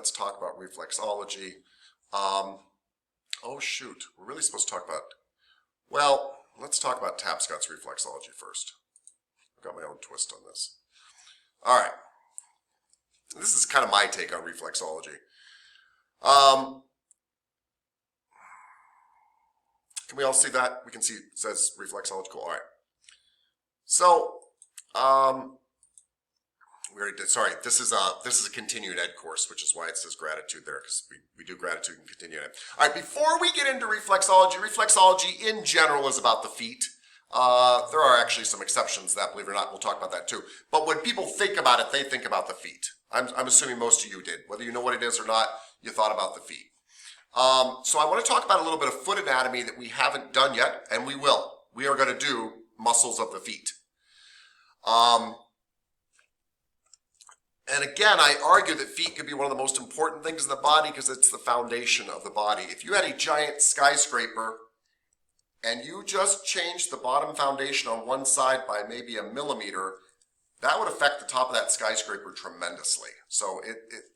let's talk about reflexology. Oh shoot, we're really supposed to talk about, well, let's talk about Tapscott's reflexology first. I've got my own twist on this. All right, this is kind of my take on reflexology. Can we all see that? We can see it says reflexology. Cool. All right. So, we already did. Sorry, this is a continued ed course, which is why it says gratitude there, because we do gratitude and continued ed. All right. Before we get into reflexology in general is about the feet. There are actually some exceptions to that, believe it or not. We'll talk about that too. But when people think about it, they think about the feet. I'm assuming most of you did. Whether you know what it is or not, you thought about the feet. So I want to talk about a little bit of foot anatomy that we haven't done yet, and we will. We are going to do muscles of the feet. And again, I argue that feet could be one of the most important things in the body because it's the foundation of the body. If you had a giant skyscraper and you just changed the bottom foundation on one side by maybe 1 millimeter, that would affect the top of that skyscraper tremendously. So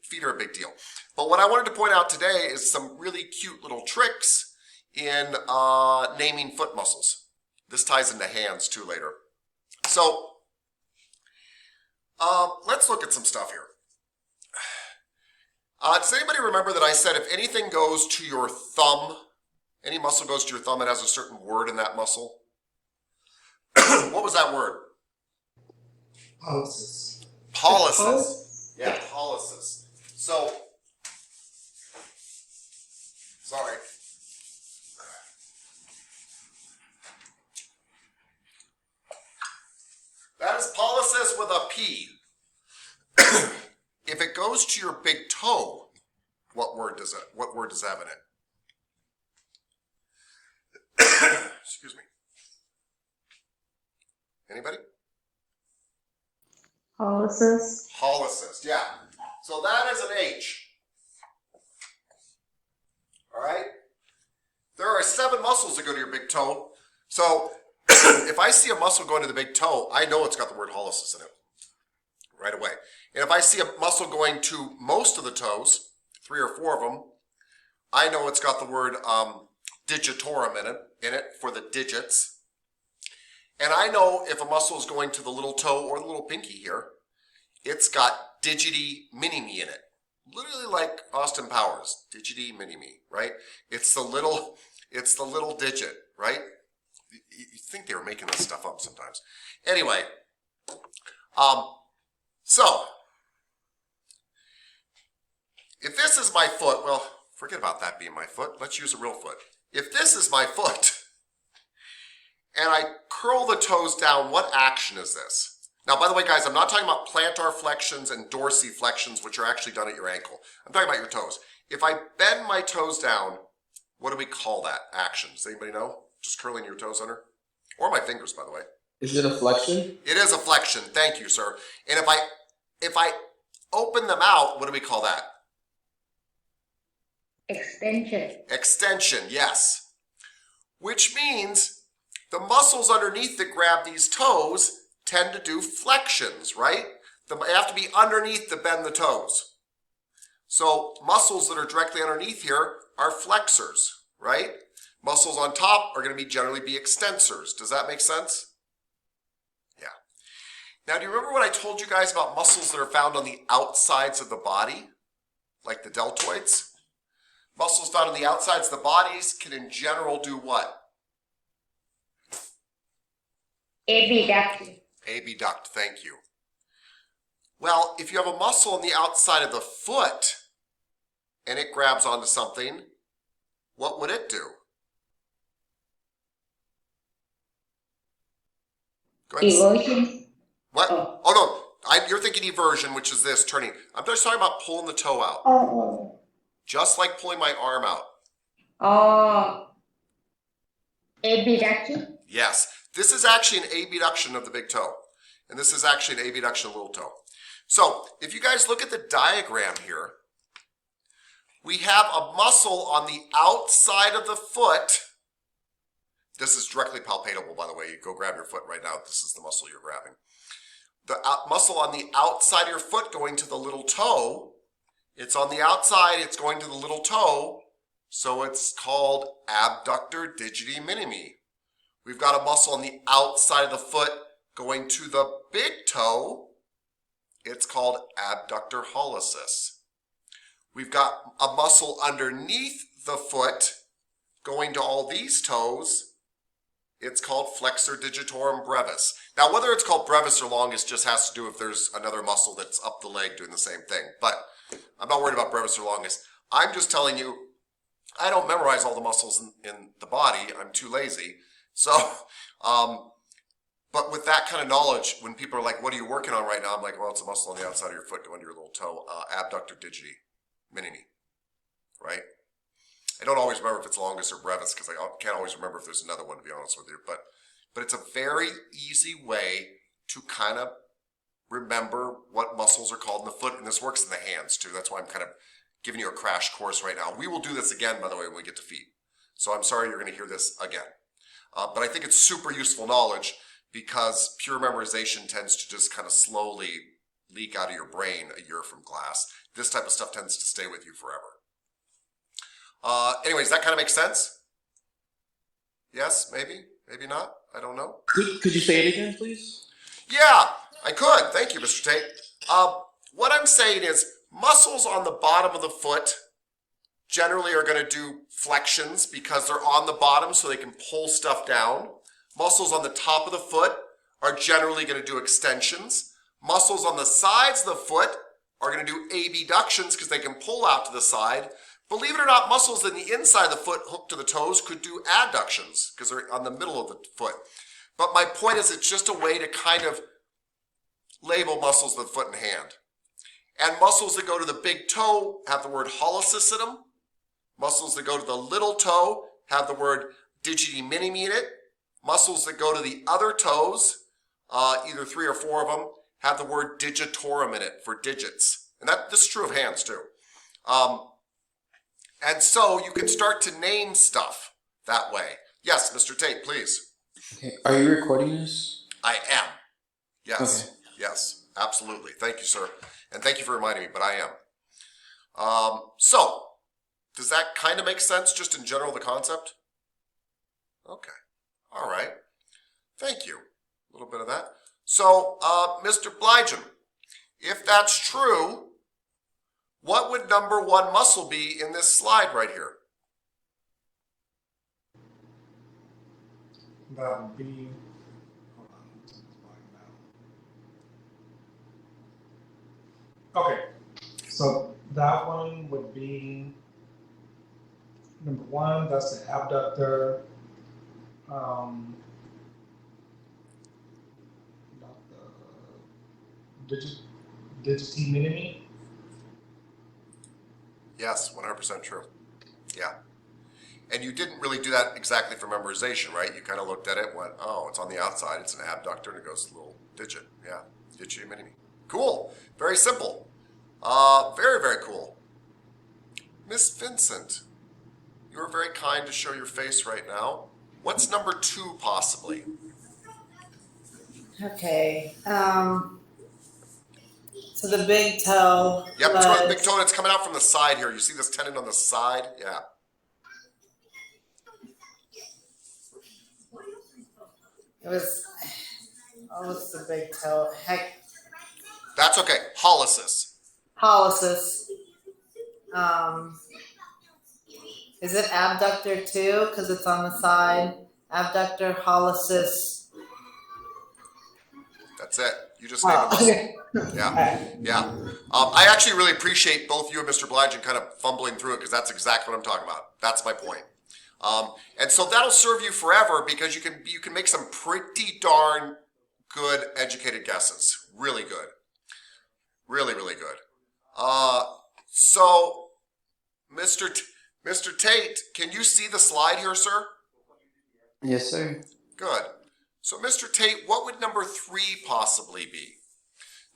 feet are a big deal. But what I wanted to point out today is some really cute little tricks in naming foot muscles. This ties into hands too later. So let's look at some stuff here. Does anybody remember that I said if anything goes to your thumb, any muscle goes to your thumb, it has a certain word in that muscle? What was that word? Pollicis. Pollicis. Yeah, pollicis. So, sorry. That is pollicis with a P. If it goes to your big toe, what word does that have in it? Excuse me. Anybody? Pollicis. Pollicis, yeah. So that is an H. All right? There are 7 muscles that go to your big toe. So if I see a muscle going to the big toe, I know it's got the word pollicis in it right away. And if I see a muscle going to most of the toes, 3 or 4 of them, I know it's got the word digitorum in it for the digits. And I know if a muscle is going to the little toe or the little pinky here, it's got digiti minimi in it. Literally like Austin Powers, digiti minimi, right? It's the little digit, right? You think they were making this stuff up sometimes. Anyway, so if this is my foot, well, forget about that being my foot. Let's use a real foot. If this is my foot, and I curl the toes down, what action is this? Now, by the way, guys, I'm not talking about plantar flexions and dorsiflexions, which are actually done at your ankle. I'm talking about your toes. If I bend my toes down, what do we call that action? Does anybody know? Just curling your toes under? Or my fingers, by the way. Is it a flexion? It is a flexion. Thank you, sir. And if I open them out, what do we call that? Extension. Extension, yes. Which means the muscles underneath that grab these toes tend to do flexions, right? They have to be underneath to bend the toes. So muscles that are directly underneath here are flexors, right? Muscles on top are going to generally be extensors. Does that make sense? Yeah. Now, do you remember what I told you guys about muscles that are found on the outsides of the body? Like the deltoids? Muscles found on the outsides of the bodies can in general do what? Abduction. Abduct, thank you. Well, if you have a muscle on the outside of the foot and it grabs onto something, what would it do? Go ahead. Eversion. What? Oh no, you're thinking eversion, which is this, turning. I'm just talking about pulling the toe out. Oh. Just like pulling my arm out. Abduction. Yes. This is actually an abduction of the big toe. And this is actually an abduction of the little toe. So, if you guys look at the diagram here, we have a muscle on the outside of the foot. This is directly palpable, by the way. You go grab your foot right now. This is the muscle you're grabbing. The muscle on the outside of your foot going to the little toe It's on the outside, it's going to the little toe, so it's called abductor digiti minimi. We've got a muscle on the outside of the foot going to the big toe. It's called abductor hallucis. We've got a muscle underneath the foot going to all these toes. It's called flexor digitorum brevis. Now, whether it's called brevis or longus just has to do if there's another muscle that's up the leg doing the same thing. But I'm not worried about brevis or longus. I'm just telling you, I don't memorize all the muscles in the body. I'm too lazy. So, but with that kind of knowledge, when people are like, what are you working on right now? I'm like, well, it's a muscle on the outside of your foot going to your little toe, abductor digiti minimi, right? I don't always remember if it's longus or brevis because I can't always remember if there's another one, to be honest with you. But it's a very easy way to kind of remember what muscles are called in the foot, and this works in the hands too. That's why I'm kind of giving you a crash course right now. We will do this again, by the way, when we get to feet. So I'm sorry you're going to hear this again. But I think it's super useful knowledge because pure memorization tends to just kind of slowly leak out of your brain a year from class. This type of stuff tends to stay with you forever. Anyways, that kind of makes sense? Yes, maybe, maybe not. I don't know. Could you say it again, please? Yeah, I could. Thank you, Mr. Tate. What I'm saying is muscles on the bottom of the foot generally are going to do flexions because they're on the bottom so they can pull stuff down. Muscles on the top of the foot are generally going to do extensions. Muscles on the sides of the foot are going to do abductions because they can pull out to the side. Believe it or not, muscles in the inside of the foot hooked to the toes could do adductions because they're on the middle of the foot. But my point is it's just a way to kind of label muscles of the foot and hand. And muscles that go to the big toe have the word hallucis in them. Muscles that go to the little toe have the word digiti minimi in it. Muscles that go to the other toes, either 3 or 4 of them, have the word digitorum in it for digits. And this is true of hands too. And so you can start to name stuff that way. Yes, Mr. Tate, please. Okay. Are you recording this? I am. Yes. Okay. Yes, absolutely. Thank you, sir. And thank you for reminding me, but I am. So, does that kind of make sense just in general, the concept? Okay. All right. Thank you. A little bit of that. So, Mr. Blygen, if that's true, what would number 1 muscle be in this slide right here? That would be, hold on, it's now. Okay, so that one would be number 1, that's the abductor, not the digiti minimi. Yes, 100% true. Yeah. And you didn't really do that exactly for memorization, right? You kind of looked at it and went, oh, it's on the outside, it's an abductor, and it goes to the little digit. Yeah, digiti minimi. Cool. Very simple. Very, very cool. Miss Vincent, you are very kind to show your face right now. What's number 2 possibly? Okay. So the big toe. Yep, was, it's the big toe, and it's coming out from the side here. You see this tendon on the side? Yeah. It was. Oh, what's the big toe? Heck, That's okay. Hallucis. hallucis. Is it abductor too? Because it's on the side. Abductor, hallucis. That's it. You just named the muscle. Okay. Yeah, yeah. I actually really appreciate both you and Mr. Blygen kind of fumbling through it because that's exactly what I'm talking about. That's my point. And so that'll serve you forever because you can make some pretty darn good educated guesses. Really good. Really, really good. So, Mr. Tate, can you see the slide here, sir? Yes, sir. Good. So, Mr. Tate, what would number 3 possibly be?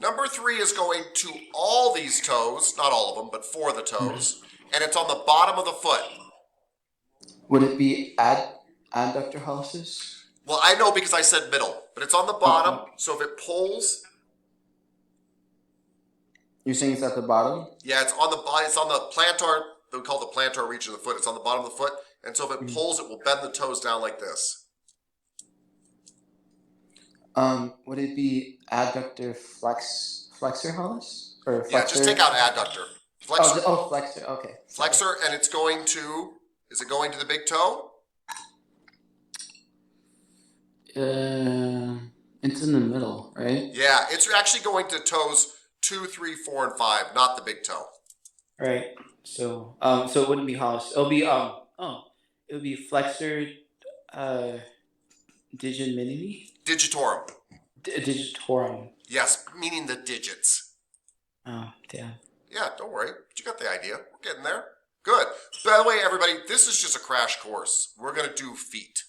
Number 3 is going to all these toes, not all of them, but 4 of the toes, and it's on the bottom of the foot. Would it be adductor hallucis? Well, I know because I said middle, but it's on the bottom, so if it pulls, You're saying it's at the bottom? Yeah, it's on the plantar. We call it the plantar region of the foot. It's on the bottom of the foot, and so if it pulls, it will bend the toes down like this. Would it be adductor flexor hollis? Or flexor? Yeah, just take out adductor. Flexor, Flexor. Okay. Sorry. flexor, and it's going to. Is it going to the big toe? It's in the middle, right? Yeah, it's actually going to toes 2, 3, 4, and 5, not the big toe. Right. So it wouldn't be hollis. It'll be it would be flexor, digitorum. Digitorum. Digitorum. Yes, meaning the digits. Oh, damn. Yeah, don't worry. But you got the idea. We're getting there. Good. By the way, everybody, this is just a crash course. We're going to do feet.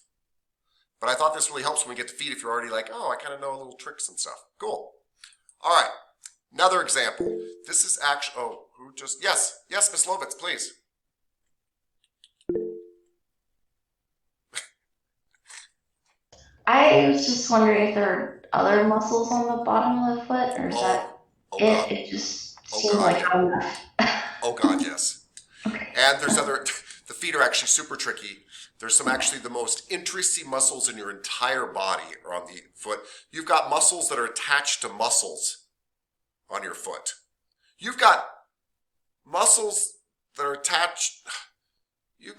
But I thought this really helps when we get to feet if you're already like, oh, I kind of know little tricks and stuff. Cool. All right. Another example. This is actually, yes, Miss Lovitz, please. I was just wondering if there are other muscles on the bottom of the foot, or is that Oh, it? God. It just Oh, seems God. like enough. Oh, God, yes. Okay. And there's the feet are actually super tricky. There's actually the most interesting muscles in your entire body are on the foot. You've got muscles that are attached to muscles on your foot. You've got muscles that are attached, I'm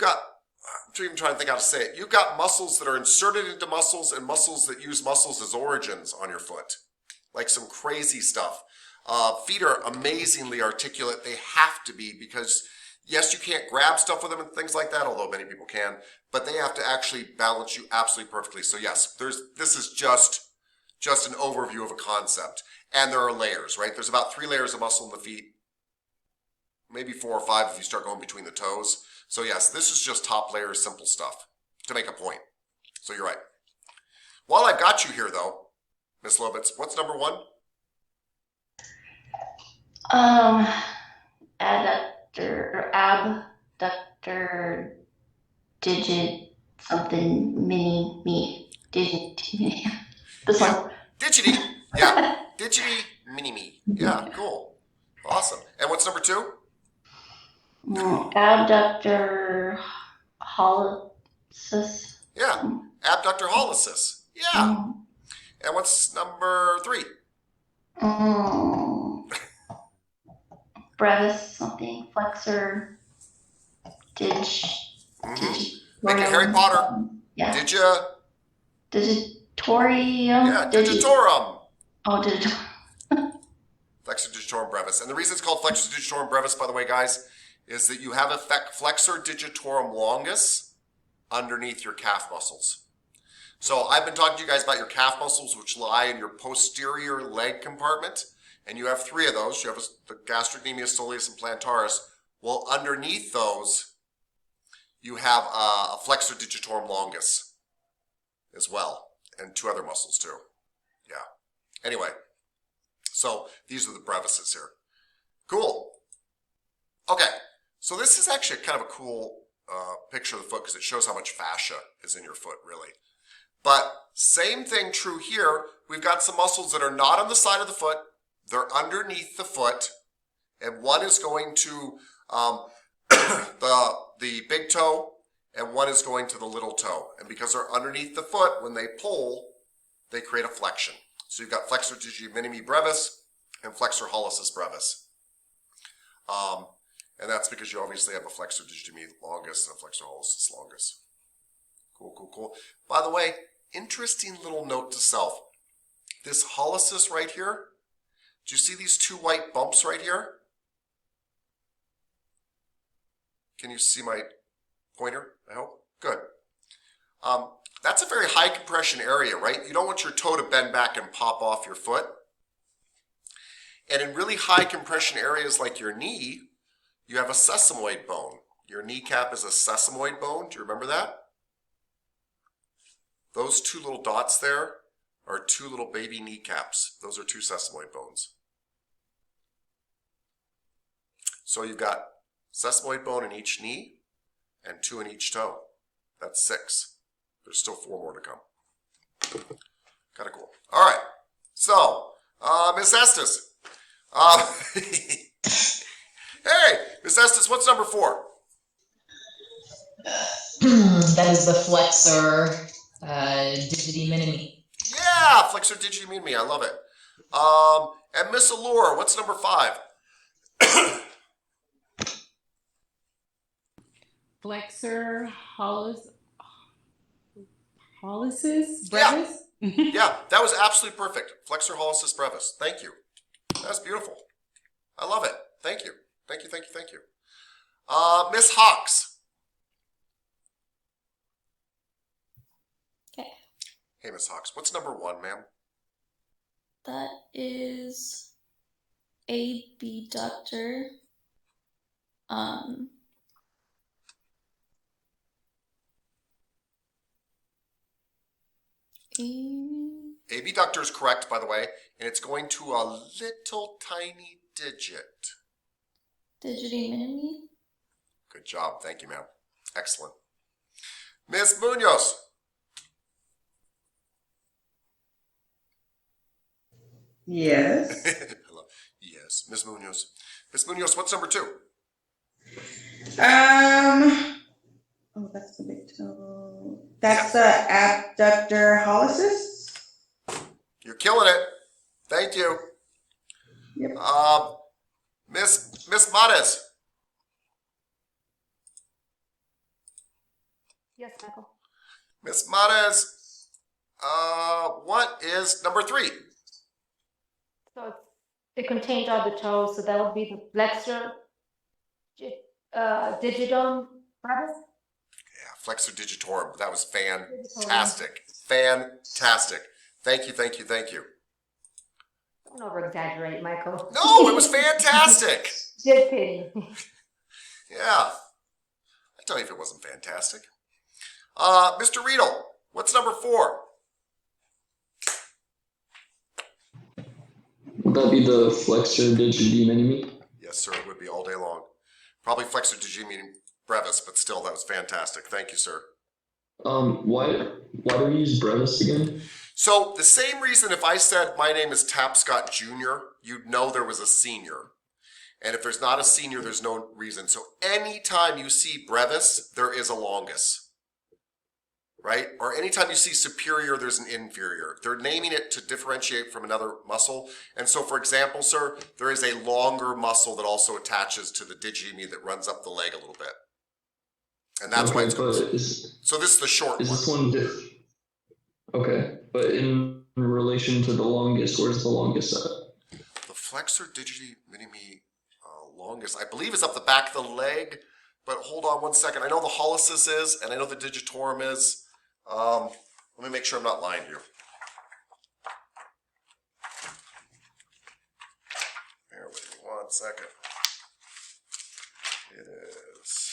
even trying to think how to say it. You've got muscles that are inserted into muscles and muscles that use muscles as origins on your foot. Like some crazy stuff. Feet are amazingly articulate. They have to be because, yes, you can't grab stuff with them and things like that, although many people can, but they have to actually balance you absolutely perfectly. So yes, this is just an overview of a concept. And there are layers, right? There's about 3 layers of muscle in the feet, maybe 4 or 5 if you start going between the toes. So yes, this is just top layer, simple stuff to make a point. So you're right. While I've got you here though, Miss Lovitz, what's number 1? Abductor, digit, something, me, digit, this one. Digity. Yeah. Digity mini-me. Yeah, cool. Awesome. And what's number 2? Abductor hollicis. Yeah. Abductor hollicis. Yeah. And what's number 3? Brevis, something, flexor, Make it Harry Potter. Yeah. Digitorium. Yeah, digitorum. Oh, digitorum. Flexor digitorum brevis. And the reason it's called flexor digitorum brevis, by the way, guys, is that you have a flexor digitorum longus underneath your calf muscles. So I've been talking to you guys about your calf muscles, which lie in your posterior leg compartment. And you have 3 of those. You have the gastrocnemius, soleus, and plantaris. Well, underneath those, you have a flexor digitorum longus as well, and 2 other muscles too. Yeah. Anyway, so these are the brevises here. Cool. Okay, so this is actually kind of a cool picture of the foot because it shows how much fascia is in your foot, really. But same thing true here. We've got some muscles that are not on the side of the foot. They're underneath the foot, and one is going to the big toe, and one is going to the little toe. And because they're underneath the foot, when they pull, they create a flexion. So you've got flexor digitorum brevis and flexor hollicis brevis. And that's because you obviously have a flexor digitorum longus and a flexor hollicis longus. Cool, cool, cool. By the way, interesting little note to self. This hollicis right here, do you see these 2 white bumps right here? Can you see my pointer, I hope? Good. That's a very high compression area, right? You don't want your toe to bend back and pop off your foot. And in really high compression areas like your knee, you have a sesamoid bone. Your kneecap is a sesamoid bone. Do you remember that? Those 2 little dots there are 2 little baby kneecaps. Those are 2 sesamoid bones. So you've got sesamoid bone in each knee and 2 in each toe. That's 6. There's still 4 more to come. Kind of cool. All right. So, Miss Estes, Hey, Miss Estes, what's number 4? That is the flexor digiti minimi. Yeah, flexor digiti minimi. I love it. And Miss Allure, what's number 5? Flexor holosis Yeah. brevis. Yeah, that was absolutely perfect. Flexor hallucis brevis. Thank you. That's beautiful. I love it. Thank you. Thank you, thank you, thank you. Miss Hawks. Okay. Hey, Miss Hawks, what's number 1, ma'am? That is abductor. Abductor is correct, by the way, and it's going to a little tiny digit. Digiti minimi. Good job. Thank you, ma'am. Excellent. Miss Munoz. Yes. Hello. Yes, Miss Munoz. Miss Munoz, what's number 2? Oh, that's the big toe. That's the abductor hallucis. You're killing it. Thank you. Yep. Miss Mares. Yes, Michael. Miss Mares, what is number 3? So it contains all the toes, so that would be the flexor digidum brevis. Yeah, flexor digitorum. That was fantastic. Fantastic. Thank you, thank you, thank you. Don't over exaggerate, Michael. No, it was fantastic. Just kidding. Yeah. I'd tell you if it wasn't fantastic. Mr. Riedel, what's number 4? Would that be the flexor digiti minimi? Yes, sir, it would be all day long. Probably flexor digiti brevis, but still, that was fantastic. Thank you, sir. Why do we use brevis again? So the same reason if I said my name is Tapscott Jr., you'd know there was a senior. And if there's not a senior, there's no reason. So anytime you see brevis, there is a longus, right? Or anytime you see superior, there's an inferior. They're naming it to differentiate from another muscle. And so, for example, sir, there is a longer muscle that also attaches to the digimi that runs up the leg a little bit. And that's why it's so this is the short one. Is this one okay, but in relation to the longest, where's the longest at? The flexor digiti minimi longest, I believe, is up the back of the leg. But hold on one second. I know the hallucis is, and I know the digitorum is. Let me make sure I'm not lying to you. Bear with me 1 second. It is.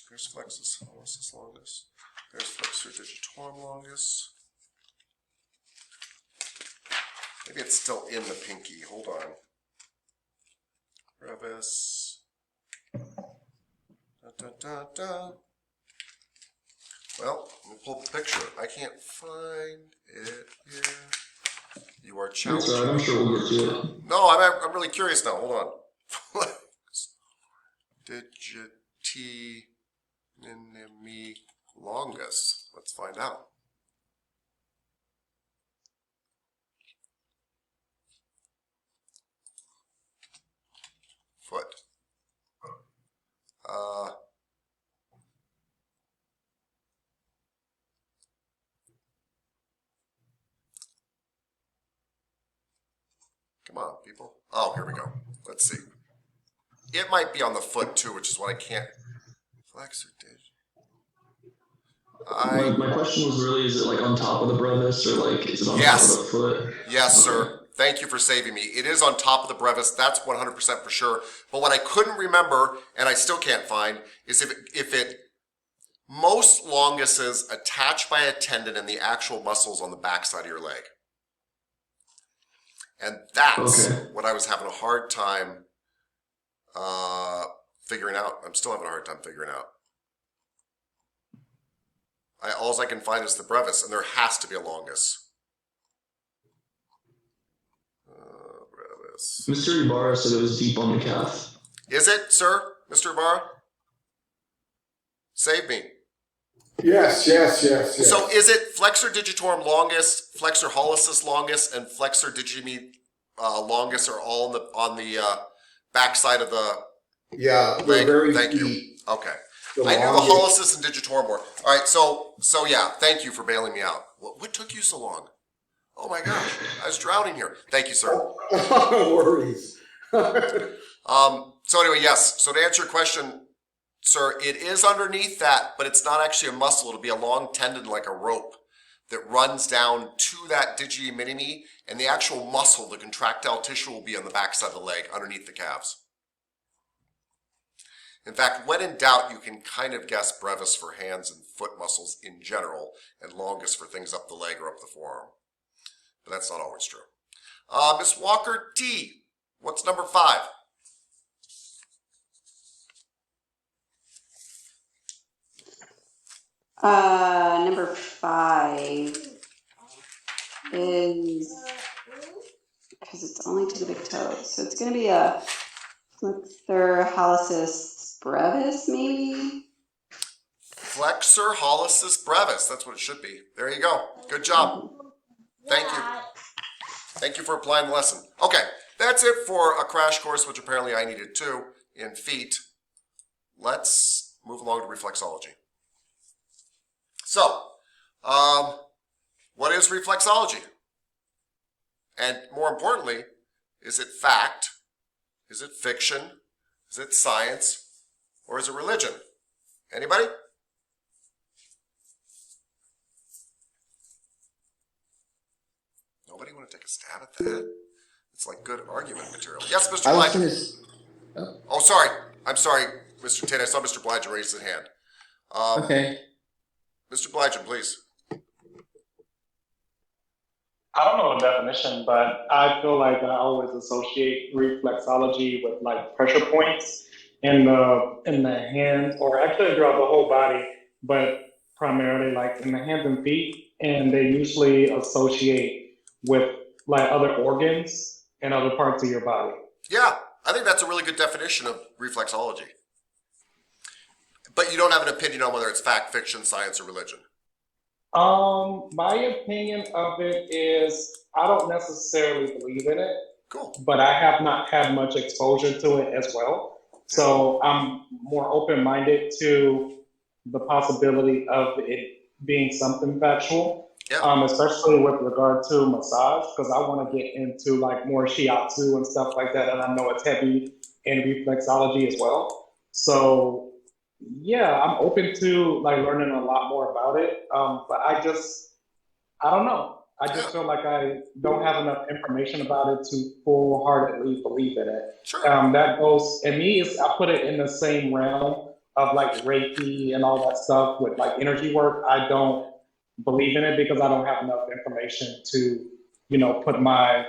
There's flexus hallucis longus. There's flexor digitorum longus. Maybe it's still in the pinky. Hold on. Brevis. Da, da, da, da. Well, let me pull up the picture. I can't find it here. You are challenging. Sorry, I'm sure we'll get to it. No, I'm really curious now. Hold on. Digiti minimi longus. Let's find out. Foot. Come on, people. Oh, here we go. Let's see. It might be on the foot too, which is what I can't. Flexor digit. My question was really, is it like on top of the brevis or like is it on top of the foot? Yes, sir. Thank you for saving me. It is on top of the brevis. That's 100% for sure. But what I couldn't remember, and I still can't find, is if it most longuses attach by a tendon in the actual muscles on the backside of your leg. And that's what I was having a hard time figuring out. I'm still having a hard time figuring out. All I can find is the brevis, and there has to be a longus. longus. Mr. Ibarra said it was deep on the calf. Is it, sir, Mr. Ibarra? Save me. Yes. So is it flexor digitorum longus, flexor hallucis longus, and flexor digimi longus are all on the back side of the Yeah, they're leg? very Thank you. deep. Okay. The I knew the longest- hallucis and digitorum were. All right, so yeah, thank you for bailing me out. What took you so long? Oh my gosh, I was drowning here. Thank you, sir. No worries. So anyway, yes. So to answer your question, sir, it is underneath that, but it's not actually a muscle. It'll be a long tendon like a rope that runs down to that digiti minimi, and the actual muscle, the contractile tissue, will be on the backside of the leg, underneath the calves. In fact, when in doubt, you can kind of guess brevis for hands and foot muscles in general, and longus for things up the leg or up the forearm. But that's not always true. Miss Walker T, what's number 5? Number 5 is, because it's only to the big toe, so it's going to be a flexor hallucis brevis, maybe? Flexor hallucis brevis, that's what it should be. There you go. Good job. Thank you. Thank you for applying the lesson. Okay, that's it for a crash course, which apparently I needed too, in feet. Let's move along to reflexology. So, what is reflexology? And more importantly, is it fact? Is it fiction? Is it science? Or is it religion? Anybody? Nobody want to take a stab at that? It's like good argument material. Yes, Mr. Blige. Oh, sorry. I'm sorry, Mr. Tate. I saw Mr. Blige raise his hand. Okay. Mr. Blige, please. I don't know the definition, but I feel like I always associate reflexology with like pressure points in the hands, or actually throughout the whole body, but primarily like in the hands and feet, and they usually associate with like other organs and other parts of your body. Yeah, I think that's a really good definition of reflexology. But you don't have an opinion on whether it's fact, fiction, science, or religion? My opinion of it is I don't necessarily believe in it. Cool. But I have not had much exposure to it as well. So I'm more open-minded to the possibility of it being something factual. Yeah. Especially with regard to massage, because I want to get into like more shiatsu and stuff like that, and I know it's heavy in reflexology as well. So yeah, I'm open to like learning a lot more about it. But I don't know. I just feel like I don't have enough information about it to full-heartedly believe in it. Sure. That goes, and me, I put it in the same realm of like Reiki and all that stuff with like energy work. I don't believe in it because I don't have enough information to, put my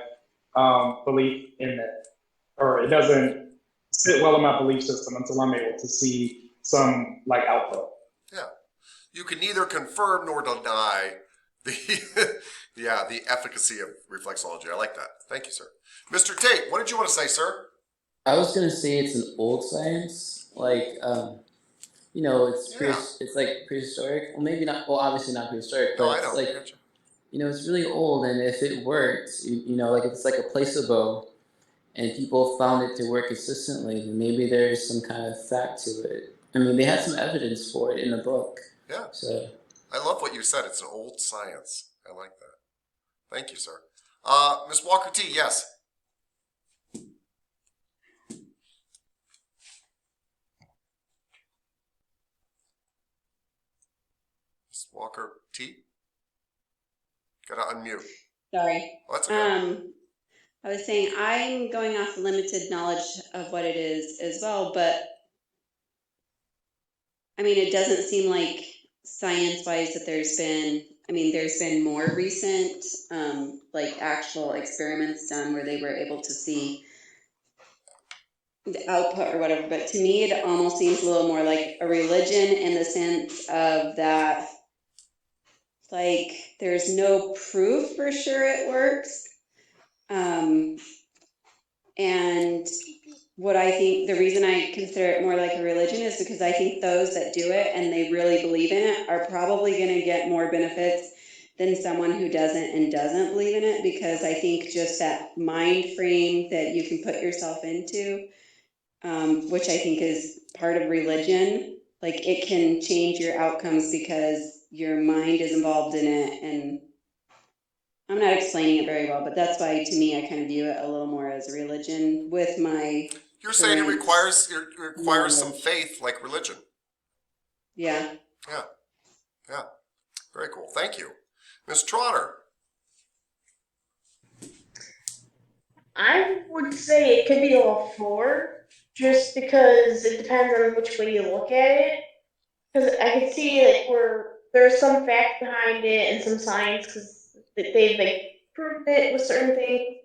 belief in it, or it doesn't sit well in my belief system until I'm able to see some like output. Yeah. You can neither confirm nor deny the efficacy of reflexology. I like that. Thank you, sir. Mr. Tate, what did you want to say, sir? I was gonna say it's an old science, like it's like prehistoric. Well, maybe not. Well, obviously not prehistoric, but No, I it's know. like it's really old. And if it works, like if it's like a placebo, and people found it to work consistently, then maybe there's some kind of fact to it. I mean, they had some evidence for it in the book. Yeah. So I love what you said. It's an old science. I like that. Thank you, sir. Ms. Walker T, yes. Ms. Walker T? Gotta unmute. Sorry. Oh, that's okay. I was saying I'm going off limited knowledge of what it is as well, but I mean, it doesn't seem like science-wise that there's been more recent, like actual experiments done where they were able to see the output or whatever. But to me, it almost seems a little more like a religion in the sense of that, like, there's no proof for sure it works. And what I think the reason I consider it more like a religion is because I think those that do it and they really believe in it are probably going to get more benefits than someone who doesn't believe in it, because I think just that mind frame that you can put yourself into, which I think is part of religion, like it can change your outcomes because your mind is involved in it. And I'm not explaining it very well, but that's why to me I kind of view it a little more as a religion with my. You're saying it current requires some knowledge. faith like religion. Yeah. Yeah. Yeah. Very cool. Thank you. Ms. Trotter. I would say it could be all four, just because it depends on which way you look at it. Because I could see like where there's some fact behind it and some science, because they've like proved it with certain things.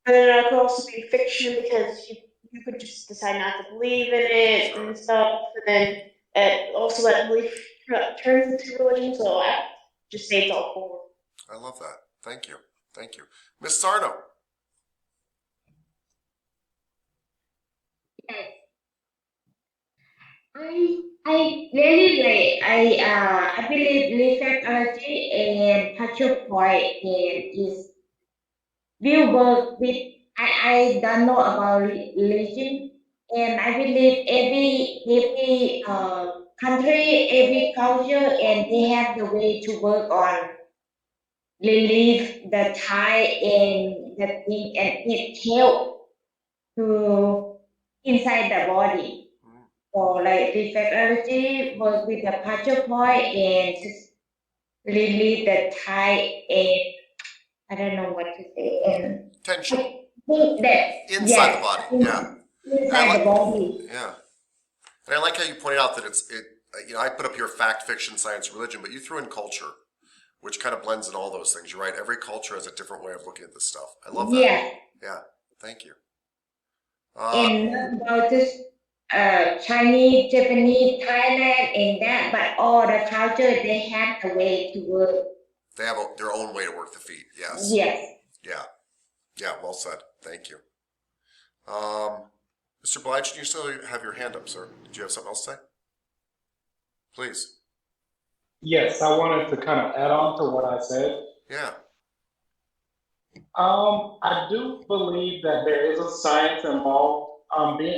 And then it could also be fiction because you could just decide not to believe in it and stuff. And then also that belief turns into religion. So I just say it's all four. I love that. Thank you. Thank you. Ms. Sarno. I really I believe reflexology and partial point and is will work with I don't know about religion, and I believe every country, every culture, and they have the way to work on relieve the tie and the thing, and it help to inside the body. So like reflexology work with the partial point and just relieve the tie and I don't know what to say and Tension. I think that Inside the body. Yeah. inside the body. Yeah. And I like how you pointed out that I put up here fact, fiction, science, religion, but you threw in culture, which kind of blends in all those things. You're right. Every culture has a different way of looking at this stuff. I love that. Yeah. Yeah. Thank you. And not about just Chinese, Japanese, Thailand, and that, but all the culture they have a way to work. They have their own way to work the feet. Yes. Yes. Yeah. Yeah. Well said. Thank you. Mr. Blige, you still have your hand up, sir. Did you have something else to say? Please. Yes, I wanted to kind of add on to what I said. Yeah. I do believe that there is a science involved,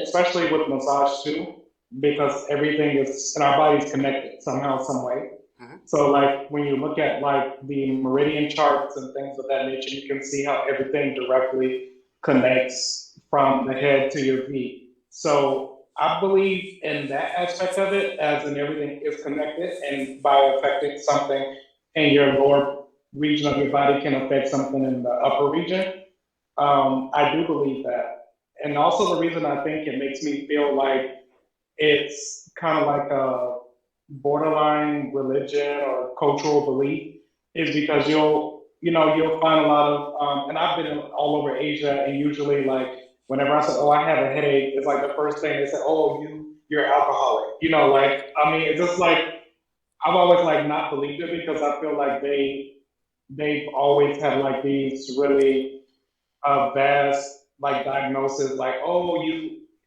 especially with massage too, because everything is in our bodies connected somehow, some way. Mm-hmm. So, like when you look at like the meridian charts and things of that nature, you can see how everything directly connects from the head to your feet. So, I believe in that aspect of it, as in everything is connected, and by affecting something in your lower region of your body can affect something in the upper region. I do believe that. And also the reason I think it makes me feel like it's kind of like a borderline religion or cultural belief is because you'll find a lot of, and I've been all over Asia, and usually like whenever I say, oh, I have a headache, it's like the first thing they say, oh, you're alcoholic. I mean, it's just like, I've always like not believed it because I feel like they've always had like these really vast like diagnosis, like, oh,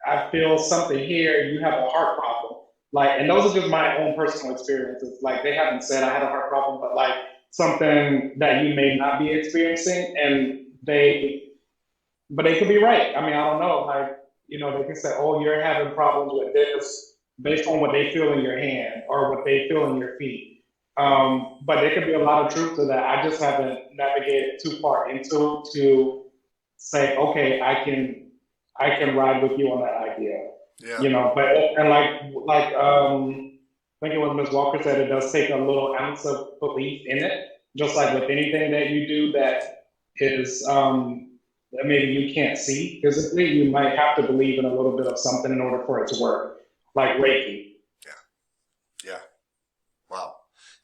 I feel something here, you have a heart problem. Like, and those are just my own personal experiences. Like, they haven't said I had a heart problem, but like something that you may not be experiencing, and but they could be right. I mean, I don't know. Like, they can say, oh, you're having problems with this based on what they feel in your hand or what they feel in your feet. But there could be a lot of truth to that. I just haven't navigated too far into to say, okay, I can ride with you on that idea. Yeah. But and I think it was Ms. Walker said, it does take a little ounce of belief in it, just like with anything that you do that is that maybe you can't see physically. You might have to believe in a little bit of something in order for it to work, like Reiki. Yeah. Wow.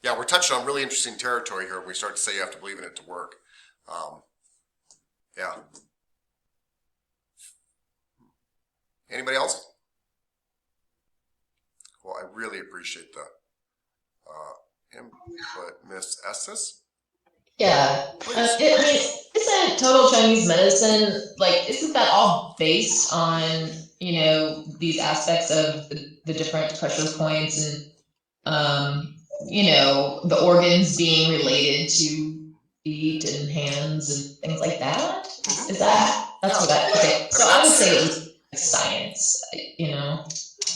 Yeah, we're touching on really interesting territory here when we start to say you have to believe in it to work. Yeah. Anybody else? Well, I really appreciate the input, Miss Estes. Yeah, it's isn't total Chinese medicine, like, isn't that all based on, these aspects of the different pressure points and, the organs being related to feet and hands and things like that? Is that's what okay. So I would say it was science,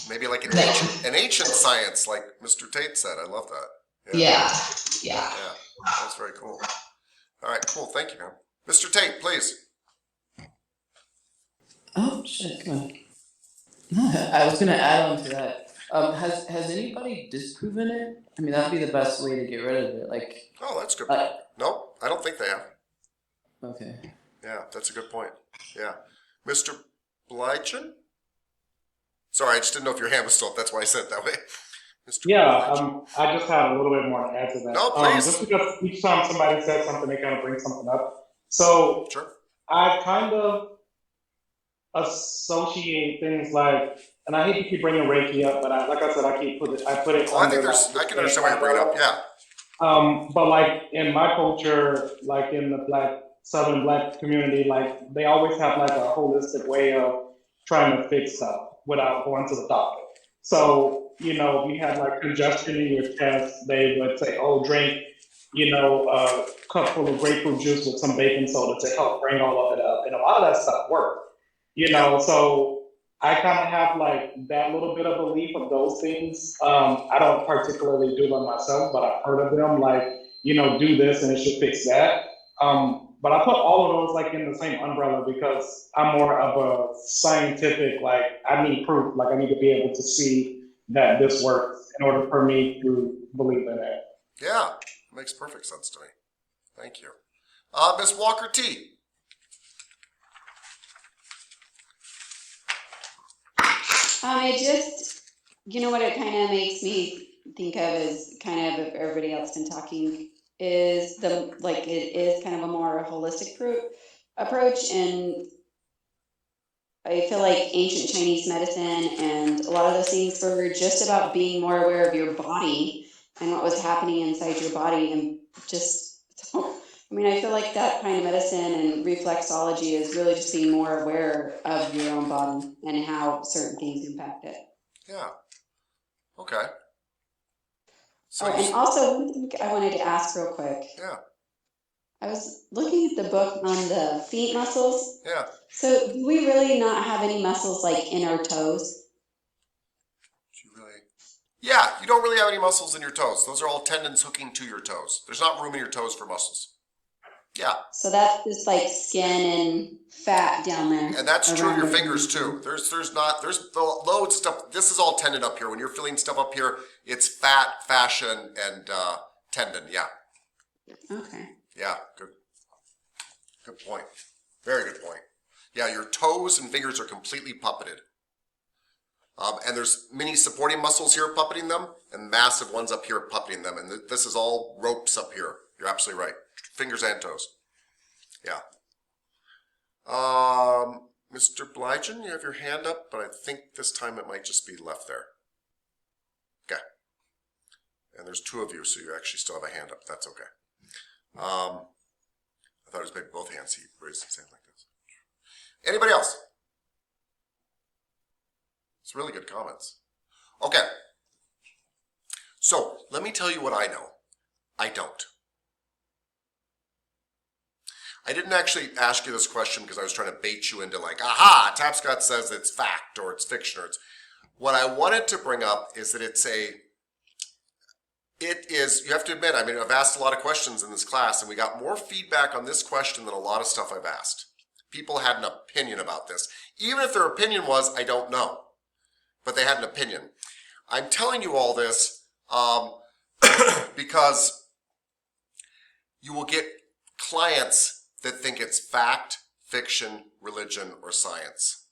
Maybe like an Yeah. ancient science, like Mr. Tate said. I love that. Yeah. That's very cool. All right, cool. Thank you, man. Mr. Tate, please. Oh shit! Come on. I was gonna add on to that. Has anybody disproven it? I mean, that'd be the best way to get rid of it. Like. Oh, that's good. Nope, I don't think they have. Okay. Yeah, that's a good point. Yeah, Mr. Blychen. Sorry, I just didn't know if your hand was still up. That's why I said it that way. Mr. I just had a little bit more to add to that. No, please. Just because each time somebody says something, they kind of bring something up. So sure. I kind of associate things like, and I hate to keep bringing Reiki up, but like I said, I put it. Oh, I think I can understand why you're bringing it up. Yeah. But like in my culture, like in the Southern Black community, like they always have like a holistic way of trying to fix stuff without going to the doctor. So, if you have like congestion in your chest, they would say, oh, drink, a cup full of grapefruit juice with some baking soda to help bring all of it up. And a lot of that stuff works, so I kind of have like that little bit of belief of those things. I don't particularly do them myself, but I've heard of them, like, do this and it should fix that. But I put all of those like in the same umbrella because I'm more of a scientific, like I need proof, like I need to be able to see that this works in order for me to believe in it. Yeah, makes perfect sense to me. Thank you. Ms. Walker T. It just, what it kind of makes me think of is kind of, if everybody else been talking, is it is kind of a more holistic approach. And I feel like ancient Chinese medicine and a lot of those things were just about being more aware of your body and what was happening inside your body. And just, I feel like that kind of medicine and reflexology is really just being more aware of your own body and how certain things impact it. Yeah. Okay. So and also one thing I wanted to ask real quick. Yeah. I was looking at the book on the feet muscles. Yeah. So do we really not have any muscles like in our toes? Yeah, you don't really have any muscles in your toes. Those are all tendons hooking to your toes. There's not room in your toes for muscles. Yeah. So that's just like skin and fat down there. And that's true of your fingers too. There's loads of stuff. This is all tendon up here. When you're feeling stuff up here, it's fat, fascia, and tendon. Yeah. Okay. Yeah. Good point. Very good point. Yeah, your toes and fingers are completely puppeted. And there's many supporting muscles here puppeting them, and massive ones up here puppeting them. And this is all ropes up here. You're absolutely right. Fingers and toes. Yeah. Mr. Blygen, you have your hand up, but I think this time it might just be left there. Okay. And there's two of you, so you actually still have a hand up. That's okay. I thought it was maybe both hands he raised his hand like this. Anybody else? It's really good comments. Okay. So let me tell you what I know. I don't. I didn't actually ask you this question because I was trying to bait you into like, aha, Tapscott says it's fact or it's fiction or it's... What I wanted to bring up is that you have to admit, I've asked a lot of questions in this class and we got more feedback on this question than a lot of stuff I've asked. People had an opinion about this. Even if their opinion was, I don't know. But they had an opinion. I'm telling you all this because you will get clients that think it's fact, fiction, religion, or science.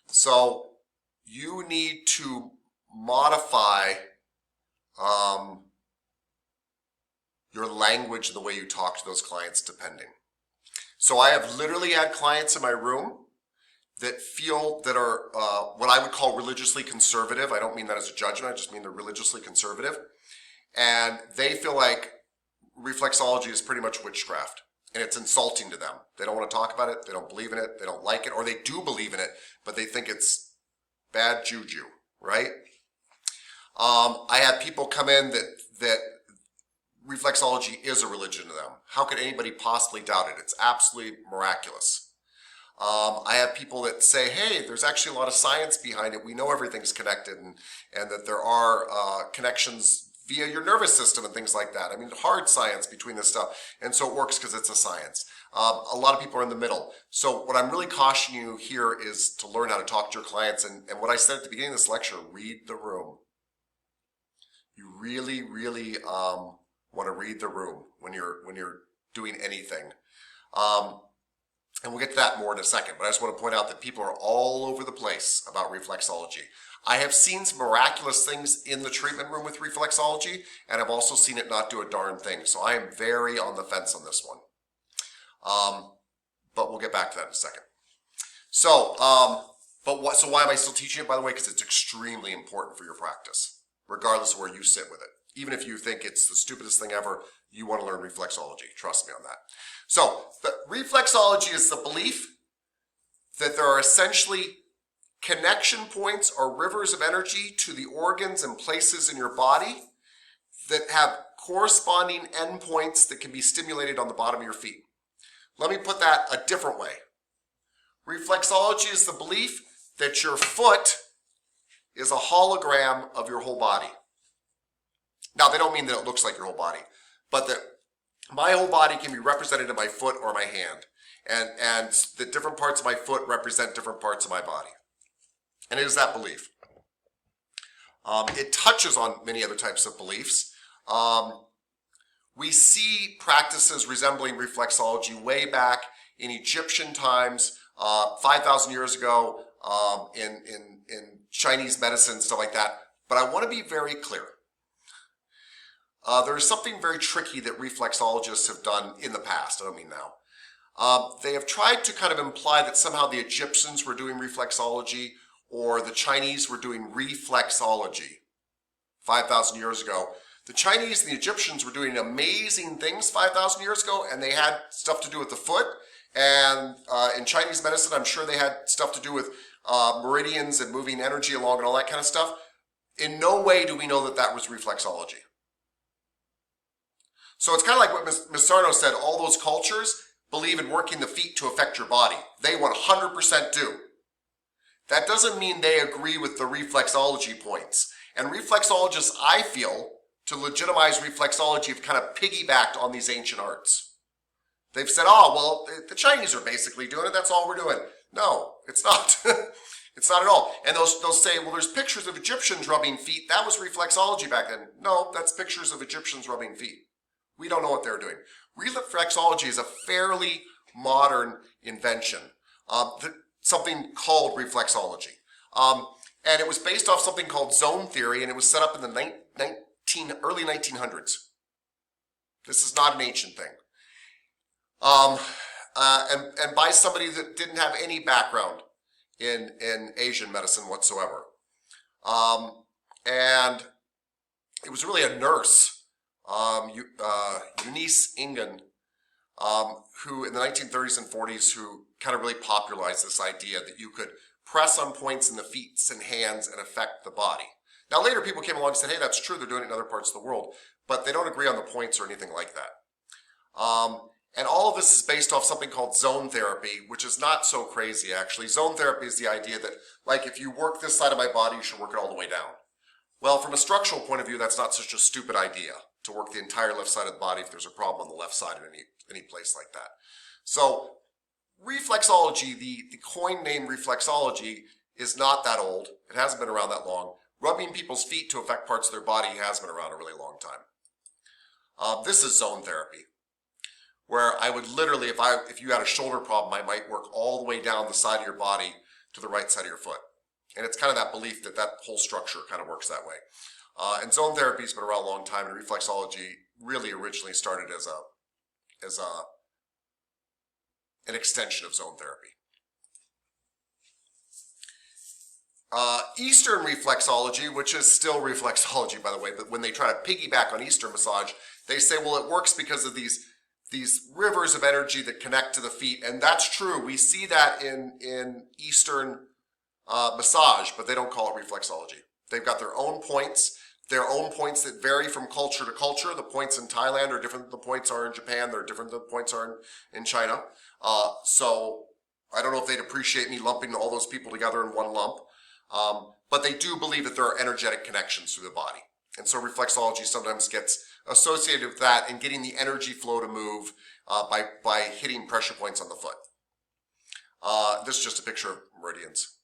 So you need to modify your language and the way you talk to those clients depending. So I have literally had clients in my room that are what I would call religiously conservative. I don't mean that as a judgment, I just mean they're religiously conservative. And they feel like reflexology is pretty much witchcraft, and it's insulting to them. They don't want to talk about it, they don't believe in it, they don't like it, or they do believe in it, but they think it's bad juju, right? I have people come in that reflexology is a religion to them. How could anybody possibly doubt it? It's absolutely miraculous. I have people that say, hey, there's actually a lot of science behind it. We know everything's connected, and that there are connections via your nervous system and things like that. I mean, hard science between this stuff. And so it works because it's a science. A lot of people are in the middle. So what I'm really cautioning you here is to learn how to talk to your clients. And what I said at the beginning of this lecture, read the room. You really, really want to read the room when you're doing anything. And we'll get to that more in a second, but I just want to point out that people are all over the place about reflexology. I have seen some miraculous things in the treatment room with reflexology, and I've also seen it not do a darn thing. So I am very on the fence on this one. But we'll get back to that in a second. So, so why am I still teaching it, by the way? Because it's extremely important for your practice, regardless of where you sit with it. Even if you think it's the stupidest thing ever, you want to learn reflexology. Trust me on that. So, the reflexology is the belief that there are essentially connection points or rivers of energy to the organs and places in your body that have corresponding endpoints that can be stimulated on the bottom of your feet. Let me put that a different way. Reflexology is the belief that your foot is a hologram of your whole body. Now, they don't mean that it looks like your whole body, but that my whole body can be represented in my foot or my hand. And the different parts of my foot represent different parts of my body. And it is that belief. It touches on many other types of beliefs. We see practices resembling reflexology way back in Egyptian times, 5,000 years ago, in Chinese medicine, stuff like that. But I want to be very clear. There's something very tricky that reflexologists have done in the past. I don't mean now. They have tried to kind of imply that somehow the Egyptians were doing reflexology or the Chinese were doing reflexology 5,000 years ago. The Chinese and the Egyptians were doing amazing things 5,000 years ago, and they had stuff to do with the foot. And in Chinese medicine, I'm sure they had stuff to do with meridians and moving energy along and all that kind of stuff. In no way do we know that that was reflexology. So it's kind of like what Ms. Sarno said, all those cultures believe in working the feet to affect your body. They 100% do. That doesn't mean they agree with the reflexology points. And reflexologists, I feel, to legitimize reflexology, have kind of piggybacked on these ancient arts. They've said, oh, well, the Chinese are basically doing it, that's all we're doing. No, it's not. It's not at all. And they'll say, well, there's pictures of Egyptians rubbing feet. That was reflexology back then. No, that's pictures of Egyptians rubbing feet. We don't know what they're doing. Reflexology is a fairly modern invention, something called reflexology. And it was based off something called zone theory, and it was set up in the early 1900s. This is not an ancient thing. And by somebody that didn't have any background in Asian medicine whatsoever. And it was really a nurse, Eunice Ingen, who in the 1930s and 40s, who kind of really popularized this idea that you could press on points in the feet and hands and affect the body. Now later people came along and said, hey, that's true, they're doing it in other parts of the world, but they don't agree on the points or anything like that. And all of this is based off something called zone therapy, which is not so crazy actually. Zone therapy is the idea that, like, if you work this side of my body, you should work it all the way down. Well, from a structural point of view, that's not such a stupid idea, to work the entire left side of the body if there's a problem on the left side in any place like that. So reflexology, the coin name reflexology, is not that old. It hasn't been around that long. Rubbing people's feet to affect parts of their body has been around a really long time. This is zone therapy, where I would literally, if you had a shoulder problem, I might work all the way down the side of your body to the right side of your foot. And it's kind of that belief that that whole structure kind of works that way. And zone therapy has been around a long time, and reflexology really originally started as an extension of zone therapy. Eastern reflexology, which is still reflexology, by the way, but when they try to piggyback on Eastern massage, They say, well, it works because of these rivers of energy that connect to the feet, and that's true. We see that in Eastern massage, but they don't call it reflexology. They've got their own points that vary from culture to culture. The points in Thailand are different than the points are in Japan. They're different than the points are in China. So I don't know if they'd appreciate me lumping all those people together in one lump. But they do believe that there are energetic connections through the body. And so reflexology sometimes gets associated with that and getting the energy flow to move by hitting pressure points on the foot. This is just a picture of meridians.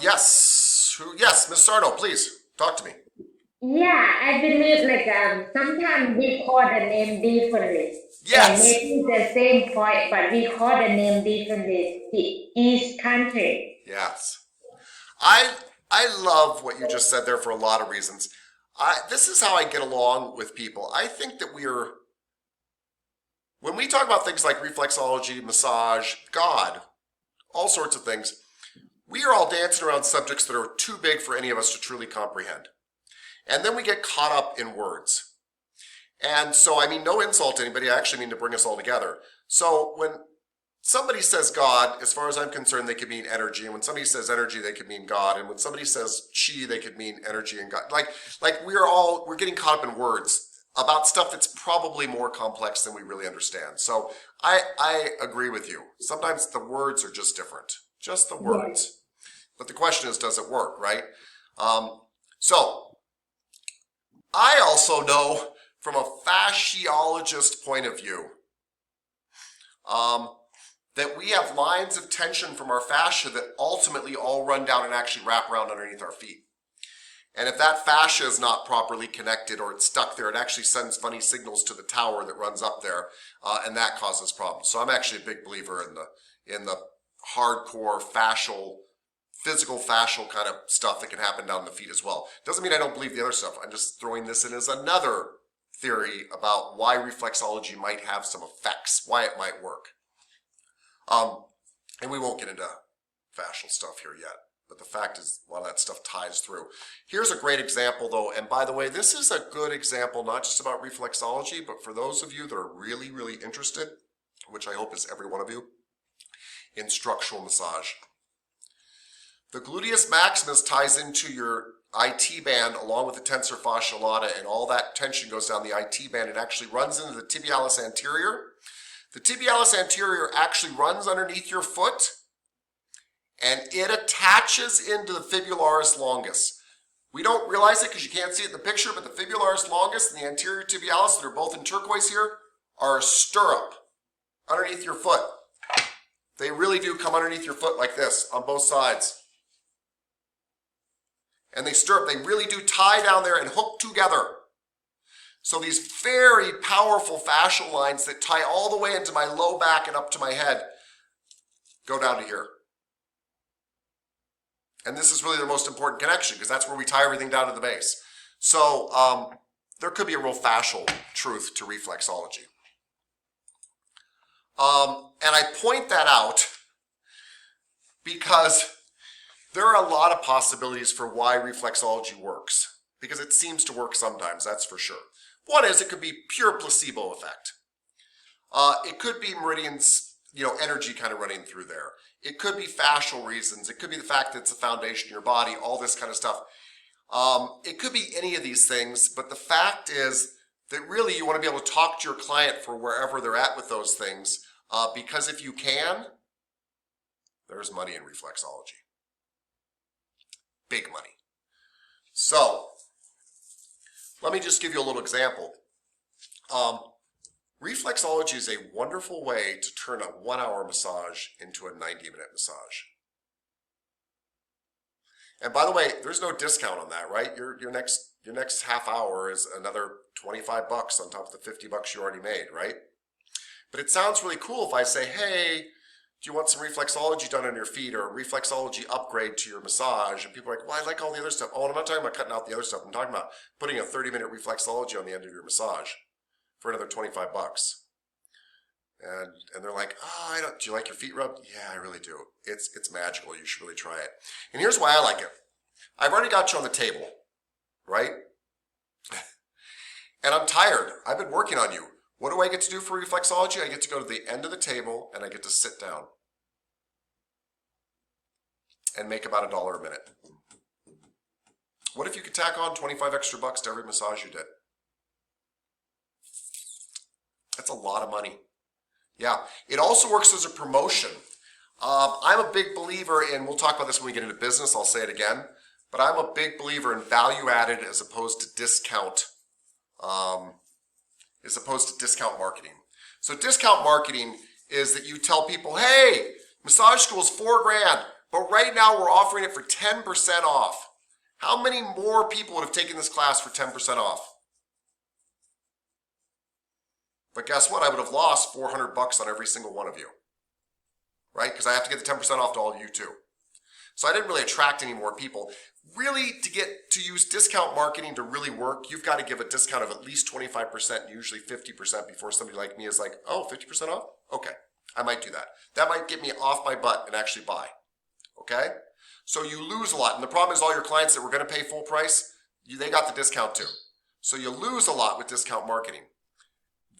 Yes, Miss Sarno, please, talk to me. Yeah, I believe sometimes we call the name differently. Yes. And maybe the same point, but we call the name differently each country. Yes. I love what you just said there for a lot of reasons. This is how I get along with people. I think that when we talk about things like reflexology, massage, God, all sorts of things, we are all dancing around subjects that are too big for any of us to truly comprehend. And then we get caught up in words. And so, I mean, no insult to anybody, I actually mean to bring us all together. So when somebody says God, as far as I'm concerned, they could mean energy. And when somebody says energy, they could mean God. And when somebody says chi, they could mean energy and God. Like we're getting caught up in words about stuff that's probably more complex than we really understand. So I agree with you. Sometimes the words are just different. Just the words. But the question is, does it work, right? So I also know from a fasciologist point of view that we have lines of tension from our fascia that ultimately all run down and actually wrap around underneath our feet. And if that fascia is not properly connected or it's stuck there, it actually sends funny signals to the tower that runs up there, and that causes problems. So I'm actually a big believer in the hardcore physical fascial kind of stuff that can happen down the feet as well. Doesn't mean I don't believe the other stuff. I'm just throwing this in as another theory about why reflexology might have some effects, why it might work. And we won't get into fascial stuff here yet, but the fact is a lot of that stuff ties through. Here's a great example though, and by the way, this is a good example not just about reflexology, but for those of you that are really, really interested, which I hope is every one of you, in structural massage. The gluteus maximus ties into your IT band along with the tensor fasciae lata, and all that tension goes down the IT band and actually runs into the tibialis anterior. The tibialis anterior actually runs underneath your foot and it attaches into the fibularis longus. We don't realize it because you can't see it in the picture, but the fibularis longus and the anterior tibialis that are both in turquoise here are a stirrup underneath your foot. They really do come underneath your foot like this on both sides. And they stirrup, they really do tie down there and hook together. So these very powerful fascial lines that tie all the way into my low back and up to my head go down to here. And this is really the most important connection because that's where we tie everything down to the base. So there could be a real fascial truth to reflexology. And I point that out because there are a lot of possibilities for why reflexology works, because it seems to work sometimes, that's for sure. One is it could be pure placebo effect. It could be meridians, energy kind of running through there. It could be fascial reasons. It could be the fact that it's the foundation of your body, all this kind of stuff. It could be any of these things, but the fact is that really you want to be able to talk to your client for wherever they're at with those things, because if you can, there's money in reflexology. Big money. So, let me just give you a little example. Reflexology is a wonderful way to turn a 1-hour massage into a 90-minute massage. And by the way, there's no discount on that, right? Your next half hour is another $25 on top of the $50 you already made, right? But it sounds really cool if I say, hey, do you want some reflexology done on your feet or a reflexology upgrade to your massage? And people are like, well, I like all the other stuff. Oh, and I'm not talking about cutting out the other stuff. I'm talking about putting a 30-minute reflexology on the end of your massage for another $25. And they're like, oh, do you like your feet rubbed? Yeah, I really do. It's magical. You should really try it. And here's why I like it. I've already got you on the table, right? and I'm tired. I've been working on you. What do I get to do for reflexology? I get to go to the end of the table and I get to sit down and make about $1 a minute. What if you could tack on 25 extra bucks to every massage you did? That's a lot of money. Yeah, it also works as a promotion. I'm a big believer in, we'll talk about this when we get into business, I'll say it again, but I'm a big believer in value added as opposed to discount marketing. So discount marketing is that you tell people, hey, massage school is $4,000, but right now we're offering it for 10% off. How many more people would have taken this class for 10% off? But guess what? I would have lost 400 bucks on every single one of you, right? Because I have to get the 10% off to all of you too. So I didn't really attract any more people. Really, to use discount marketing to really work, you've got to give a discount of at least 25%, usually 50% before somebody like me is like, oh, 50% off? Okay, I might do that. That might get me off my butt and actually buy, okay? So you lose a lot. And the problem is all your clients that were going to pay full price, they got the discount too. So you lose a lot with discount marketing.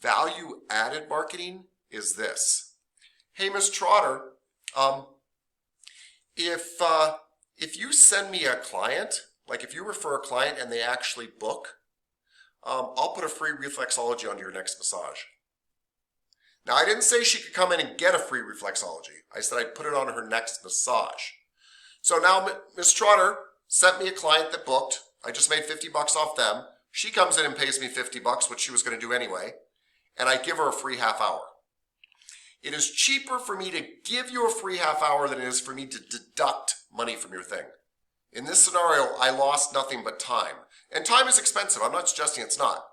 Value added marketing is this. Hey, Miss Trotter, if you send me a client, like if you refer a client and they actually book, I'll put a free reflexology on your next massage. Now, I didn't say she could come in and get a free reflexology. I said I'd put it on her next massage. So now Miss Trotter sent me a client that booked. I just made 50 bucks off them. She comes in and pays me 50 bucks, which she was going to do anyway, and I give her a free half hour. It is cheaper for me to give you a free half hour than it is for me to deduct money from your thing. In this scenario, I lost nothing but time. And time is expensive. I'm not suggesting it's not.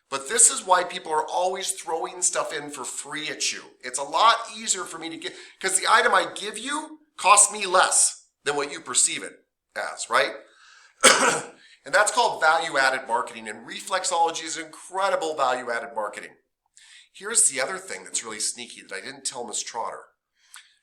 But this is why people are always throwing stuff in for free at you. It's a lot easier for me to get, because the item I give you costs me less than what you perceive it as, right? And that's called value-added marketing. And reflexology is incredible value-added marketing. Here's the other thing that's really sneaky that I didn't tell Miss Trotter.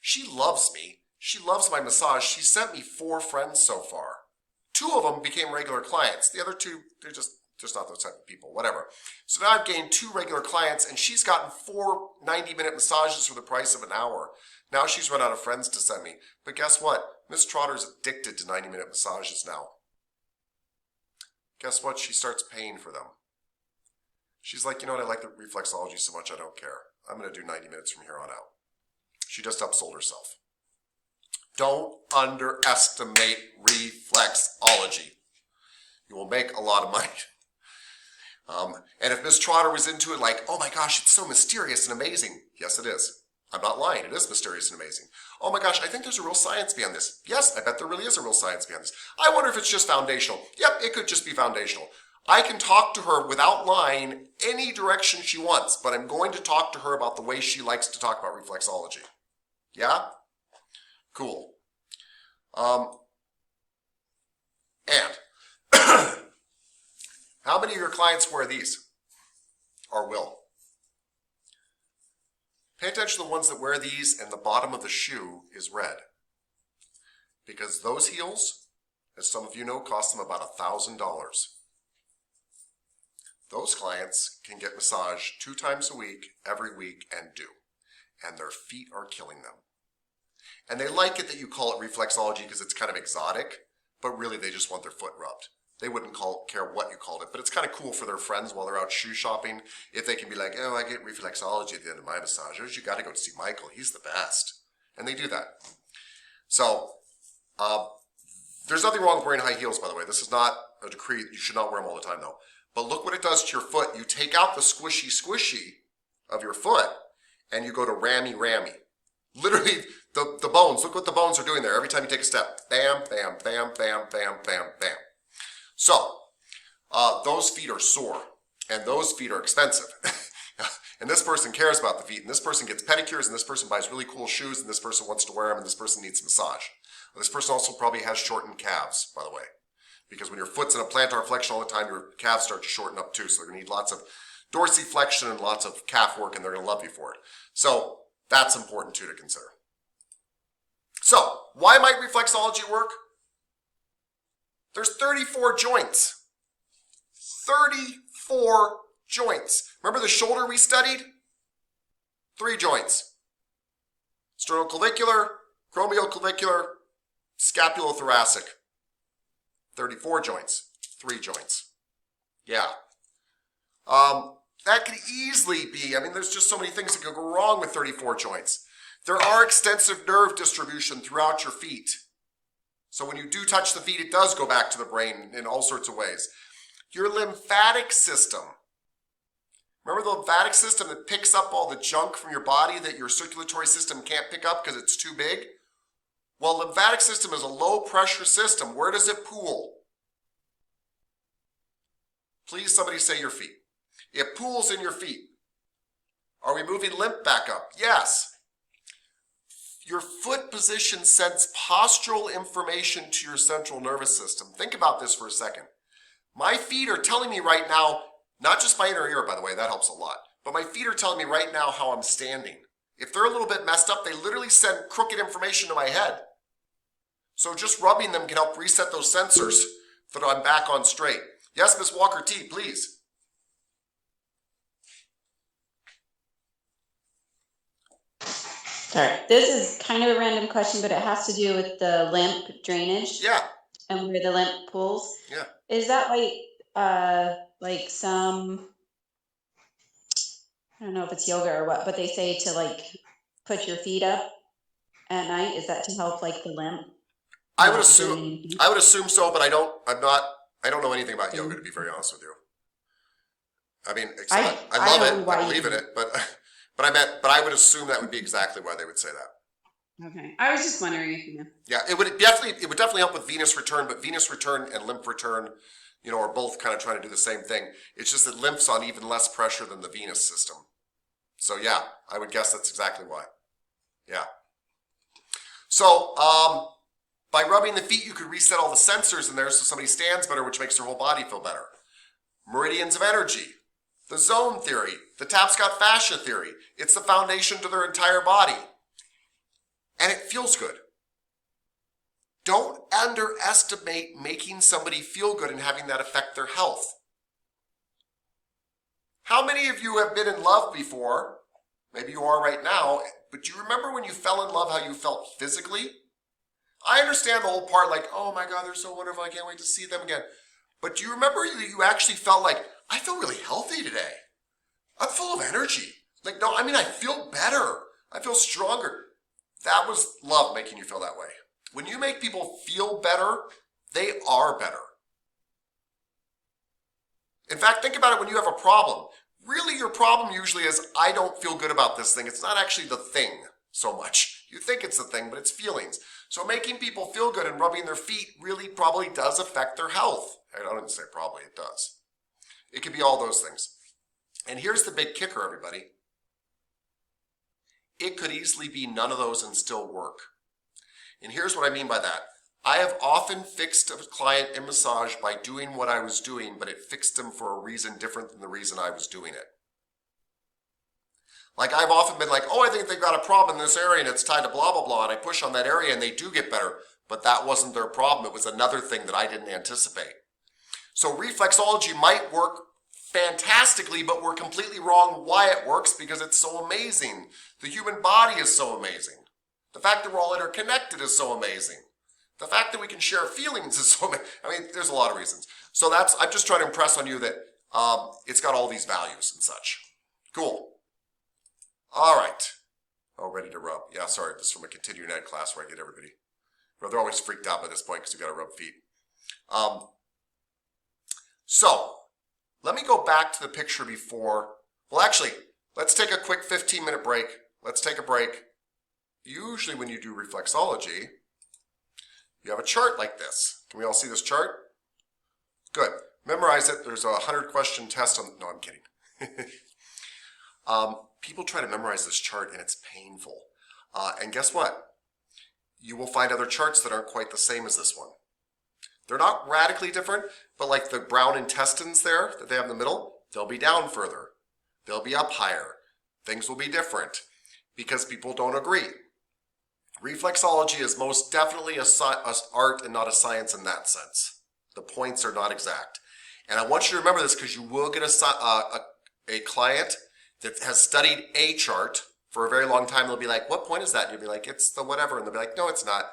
She loves me. She loves my massage. She sent me 4 friends so far. 2 of them became regular clients. The other 2, they're just not those type of people, whatever. So now I've gained 2 regular clients and she's gotten 4 90-minute massages for the price of an hour. Now she's run out of friends to send me. But guess what? Miss Trotter's addicted to 90-minute massages now. Guess what? She starts paying for them. She's like, you know what? I like the reflexology so much I don't care. I'm going to do 90 minutes from here on out. She just upsold herself. Don't underestimate reflexology. You will make a lot of money. And if Miss Trotter was into it like, oh my gosh, it's so mysterious and amazing. Yes, it is. I'm not lying. It is mysterious and amazing. Oh my gosh, I think there's a real science behind this. Yes, I bet there really is a real science behind this. I wonder if it's just foundational. Yep, it could just be foundational. I can talk to her without lying any direction she wants, but I'm going to talk to her about the way she likes to talk about reflexology. Yeah? Cool. And how many of your clients wear these or will? Pay attention to the ones that wear these and the bottom of the shoe is red. Because those heels, as some of you know, cost them about $1,000. Those clients can get massage 2 times a week, every week, and do. And their feet are killing them. And they like it that you call it reflexology because it's kind of exotic, but really they just want their foot rubbed. They wouldn't care what you called it, but it's kind of cool for their friends while they're out shoe shopping. If they can be like, oh, I get reflexology at the end of my massages, you got to go to see Michael. He's the best. And they do that. So there's nothing wrong with wearing high heels, by the way. This is not a decree. You should not wear them all the time, though. But look what it does to your foot. You take out the squishy of your foot, and you go to rammy. Literally, the bones. Look what the bones are doing there every time you take a step. Bam, bam, bam, bam, bam, bam, bam. So, those feet are sore, and those feet are expensive. And this person cares about the feet, and this person gets pedicures, and this person buys really cool shoes, and this person wants to wear them, and this person needs a massage. This person also probably has shortened calves, by the way. Because when your foot's in a plantar flexion all the time, your calves start to shorten up too. So they're going to need lots of dorsiflexion and lots of calf work, and they're going to love you for it. So that's important too to consider. So why might reflexology work? There's 34 joints. 34 joints. Remember the shoulder we studied? 3 joints. Sternoclavicular, acromioclavicular, scapulothoracic. 34 joints, 3 joints. Yeah. That could easily be, I mean, there's just so many things that could go wrong with 34 joints. There are extensive nerve distribution throughout your feet. So when you do touch the feet, it does go back to the brain in all sorts of ways. Your lymphatic system. Remember the lymphatic system that picks up all the junk from your body that your circulatory system can't pick up because it's too big? Well, lymphatic system is a low pressure system. Where does it pool? Please somebody say your feet. It pools in your feet. Are we moving lymph back up? Yes. Your foot position sends postural information to your central nervous system. Think about this for a second. My feet are telling me right now, not just my inner ear, by the way, that helps a lot, but my feet are telling me right now how I'm standing. If they're a little bit messed up, they literally send crooked information to my head. So just rubbing them can help reset those sensors so that I'm back on straight. Yes, Miss Walker T, please. Sorry, this is kind of a random question, but it has to do with the lymph drainage. Yeah. And where the lymph pools. Yeah. Is that like some, I don't know if it's yoga or what, but they say to like put your feet up at night. Is that to help like the lymph? I would assume so, but I don't know anything about yoga, to be very honest with you. I mean, I love it, I believe in it, but I would assume that would be exactly why they would say that. Okay, I was just wondering if you know. Yeah, it would definitely help with venous return, but venous return and lymph return, you know, are both kind of trying to do the same thing. It's just that lymph's on even less pressure than the venous system. So yeah, I would guess that's exactly why. Yeah. So by rubbing the feet, you could reset all the sensors in there so somebody stands better, which makes their whole body feel better. Meridians of energy, the zone theory, the Tapscott fascia theory. It's the foundation to their entire body. And it feels good. Don't underestimate making somebody feel good and having that affect their health. How many of you have been in love before? Maybe you are right now, but do you remember when you fell in love how you felt physically? I understand the whole part like, oh my God, they're so wonderful, I can't wait to see them again. But do you remember that you actually felt like, I feel really healthy today. I'm full of energy. Like, no, I mean, I feel better. I feel stronger. That was love making you feel that way. When you make people feel better, they are better. In fact, think about it when you have a problem. Really, your problem usually is, I don't feel good about this thing. It's not actually the thing so much. You think it's the thing, but it's feelings. So making people feel good and rubbing their feet really probably does affect their health. I don't say probably, it does. It could be all those things. And here's the big kicker, everybody. It could easily be none of those and still work. And here's what I mean by that. I have often fixed a client in massage by doing what I was doing, but it fixed them for a reason different than the reason I was doing it. Like I've often been like, oh, I think they've got a problem in this area and it's tied to blah, blah, blah. And I push on that area and they do get better, but that wasn't their problem. It was another thing that I didn't anticipate. So reflexology might work fantastically, but we're completely wrong why it works because it's so amazing. The human body is so amazing. The fact that we're all interconnected is so amazing. The fact that we can share feelings is so amazing. I mean, there's a lot of reasons. So I'm just trying to impress on you that it's got all these values and such. Cool. All right. Oh, ready to rub. Yeah, sorry. This is from a continuing ed class where I get everybody. Well, they're always freaked out by this point because you got to rub feet. So let me go back to the picture before. Well, actually, let's take a quick 15-minute break. Let's take a break. Usually when you do reflexology, you have a chart like this. Can we all see this chart? Good. Memorize it. There's a 100-question test on. No, I'm kidding. People try to memorize this chart and it's painful. And guess what? You will find other charts that aren't quite the same as this one. They're not radically different, but like the brown intestines there that they have in the middle, they'll be down further. They'll be up higher. Things will be different because people don't agree. Reflexology is most definitely an art and not a science in that sense. The points are not exact. And I want you to remember this because you will get a client that has studied a chart for a very long time. They'll be like, what point is that? And you'll be like, it's the whatever. And they'll be like, no, it's not.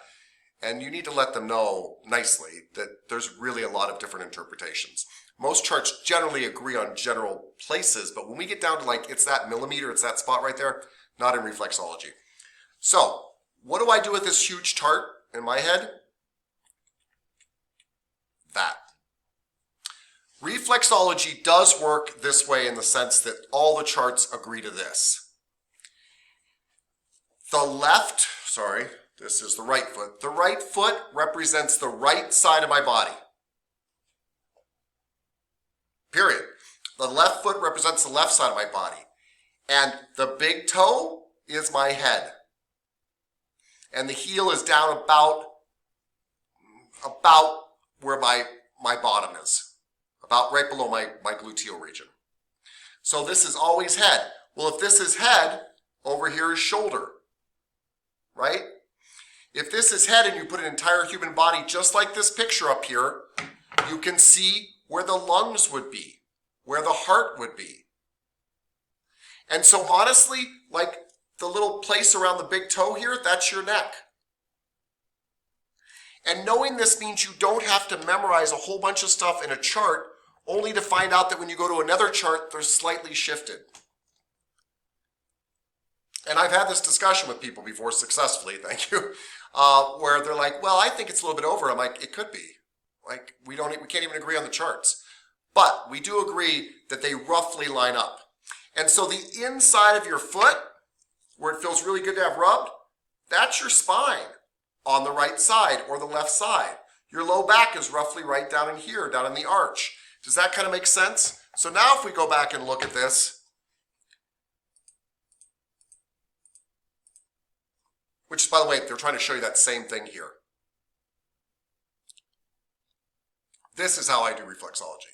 And you need to let them know nicely that there's really a lot of different interpretations. Most charts generally agree on general places, but when we get down to like, it's that millimeter, it's that spot right there, not in reflexology. So what do I do with this huge chart in my head? That. Reflexology does work this way in the sense that all the charts agree to this. The left, sorry, this is the right foot. The right foot represents the right side of my body. Period. The left foot represents the left side of my body. And the big toe is my head. And the heel is down about where my bottom is. About right below my gluteal region. So this is always head. Well, if this is head, over here is shoulder. Right? If this is head and you put an entire human body just like this picture up here, you can see where the lungs would be, where the heart would be. And so honestly, like the little place around the big toe here, that's your neck. And knowing this means you don't have to memorize a whole bunch of stuff in a chart only to find out that when you go to another chart, they're slightly shifted. And I've had this discussion with people before successfully, thank you, where they're like, well, I think it's a little bit over. I'm like, it could be. Like, we can't even agree on the charts. But we do agree that they roughly line up. And so the inside of your foot, where it feels really good to have rubbed, that's your spine on the right side or the left side. Your low back is roughly right down in here, down in the arch. Does that kind of make sense? So now if we go back and look at this, which is, by the way, they're trying to show you that same thing here. This is how I do reflexology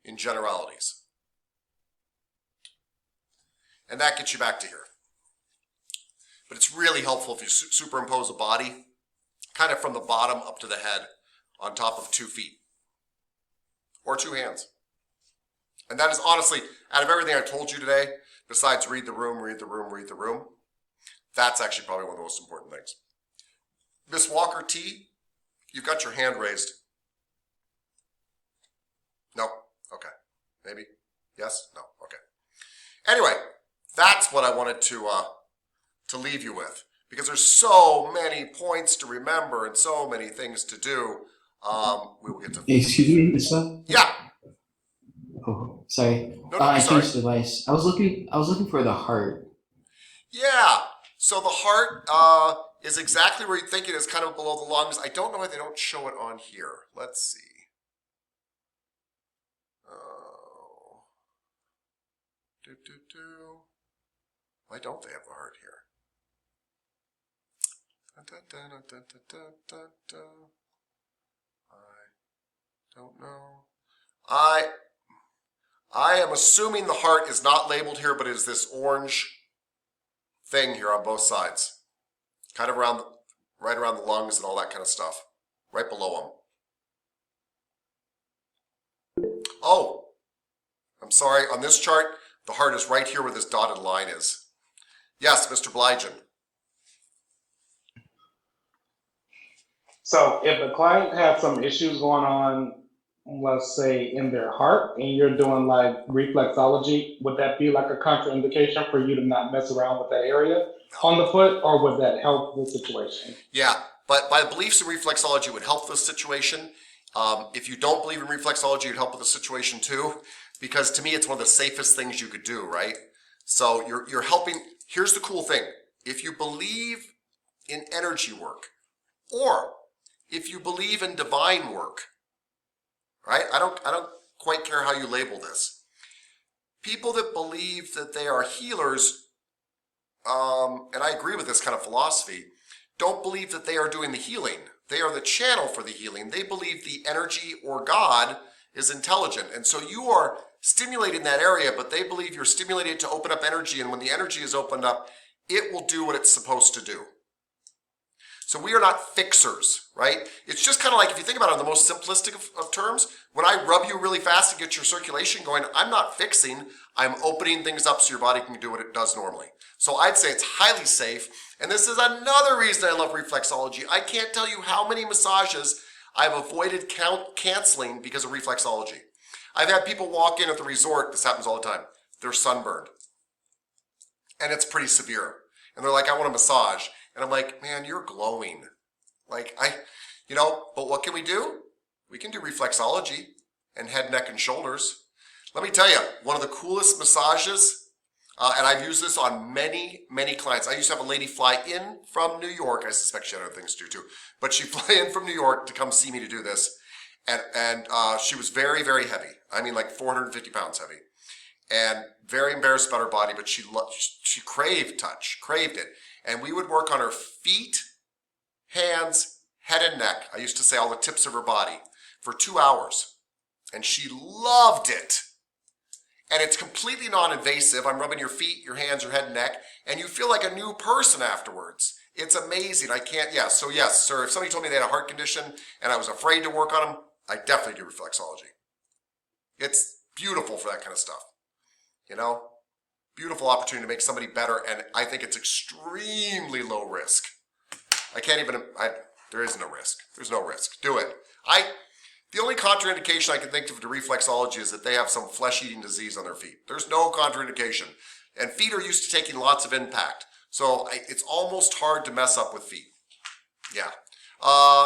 in generalities. And that gets you back to here. But it's really helpful if you superimpose a body kind of from the bottom up to the head on top of 2 feet or 2 hands. And that is honestly, out of everything I told you today, besides read the room, read the room, read the room, that's actually probably one of the most important things. Miss Walker T, you've got your hand raised. No? Okay. Maybe? Yes? No? Okay. Anyway, that's what I wanted to leave you with. Because there's so many points to remember and so many things to do. We will get to... Excuse me, sir? Yeah. Oh, sorry. No, I sorry. changed the device. I was looking for the heart. Yeah. So the heart is exactly where you think it is, kind of below the lungs. I don't know why they don't show it on here. Let's see. Why don't they have the heart here? I don't know. I am assuming the heart is not labeled here, but is this orange thing here on both sides. Kind of around, right around the lungs and all that kind of stuff. Right below them. Oh, I'm sorry. On this chart, the heart is right here where this dotted line is. Yes, Mr. Blygen. So if the client has some issues going on, let's say in their heart, and you're doing like reflexology, would that be like a contraindication for you to not mess around with that area on the foot, or would that help the situation? Yeah, but my beliefs in reflexology would help this situation. If you don't believe in reflexology, it'd help with the situation too, because to me, it's one of the safest things you could do, right? So you're helping. Here's the cool thing. If you believe in energy work, or if you believe in divine work, right? I don't quite care how you label this. People that believe that they are healers, and I agree with this kind of philosophy, don't believe that they are doing the healing. They are the channel for the healing. They believe the energy or God is intelligent. And so you are stimulating that area, but they believe you're stimulating it to open up energy. And when the energy is opened up, it will do what it's supposed to do. So we are not fixers, right? It's just kind of like, if you think about it in the most simplistic of terms, when I rub you really fast to get your circulation going, I'm not fixing, I'm opening things up so your body can do what it does normally. So I'd say it's highly safe. And this is another reason I love reflexology. I can't tell you how many massages I've avoided canceling because of reflexology. I've had people walk in at the resort, this happens all the time, they're sunburned. And it's pretty severe. And they're like, I want a massage. And I'm like, man, you're glowing. Like, but what can we do? We can do reflexology and head, neck, and shoulders. Let me tell you, one of the coolest massages, and I've used this on many, many clients. I used to have a lady fly in from New York. I suspect she had other things to do too. But she flew in from New York to come see me to do this. And she was very, very heavy. I mean, like 450 pounds heavy. And very embarrassed about her body, but she craved touch, craved it. And we would work on her feet, hands, head and neck. I used to say all the tips of her body for 2 hours. And she loved it. And it's completely non-invasive. I'm rubbing your feet, your hands, your head and neck, and you feel like a new person afterwards. It's amazing. So yes, sir, if somebody told me they had a heart condition and I was afraid to work on them, I definitely do reflexology. It's beautiful for that kind of stuff. Beautiful opportunity to make somebody better, and I think it's extremely low risk. There is no risk. There's no risk. Do it. The only contraindication I can think of to reflexology is that they have some flesh-eating disease on their feet. There's no contraindication. And feet are used to taking lots of impact. So it's almost hard to mess up with feet. Yeah.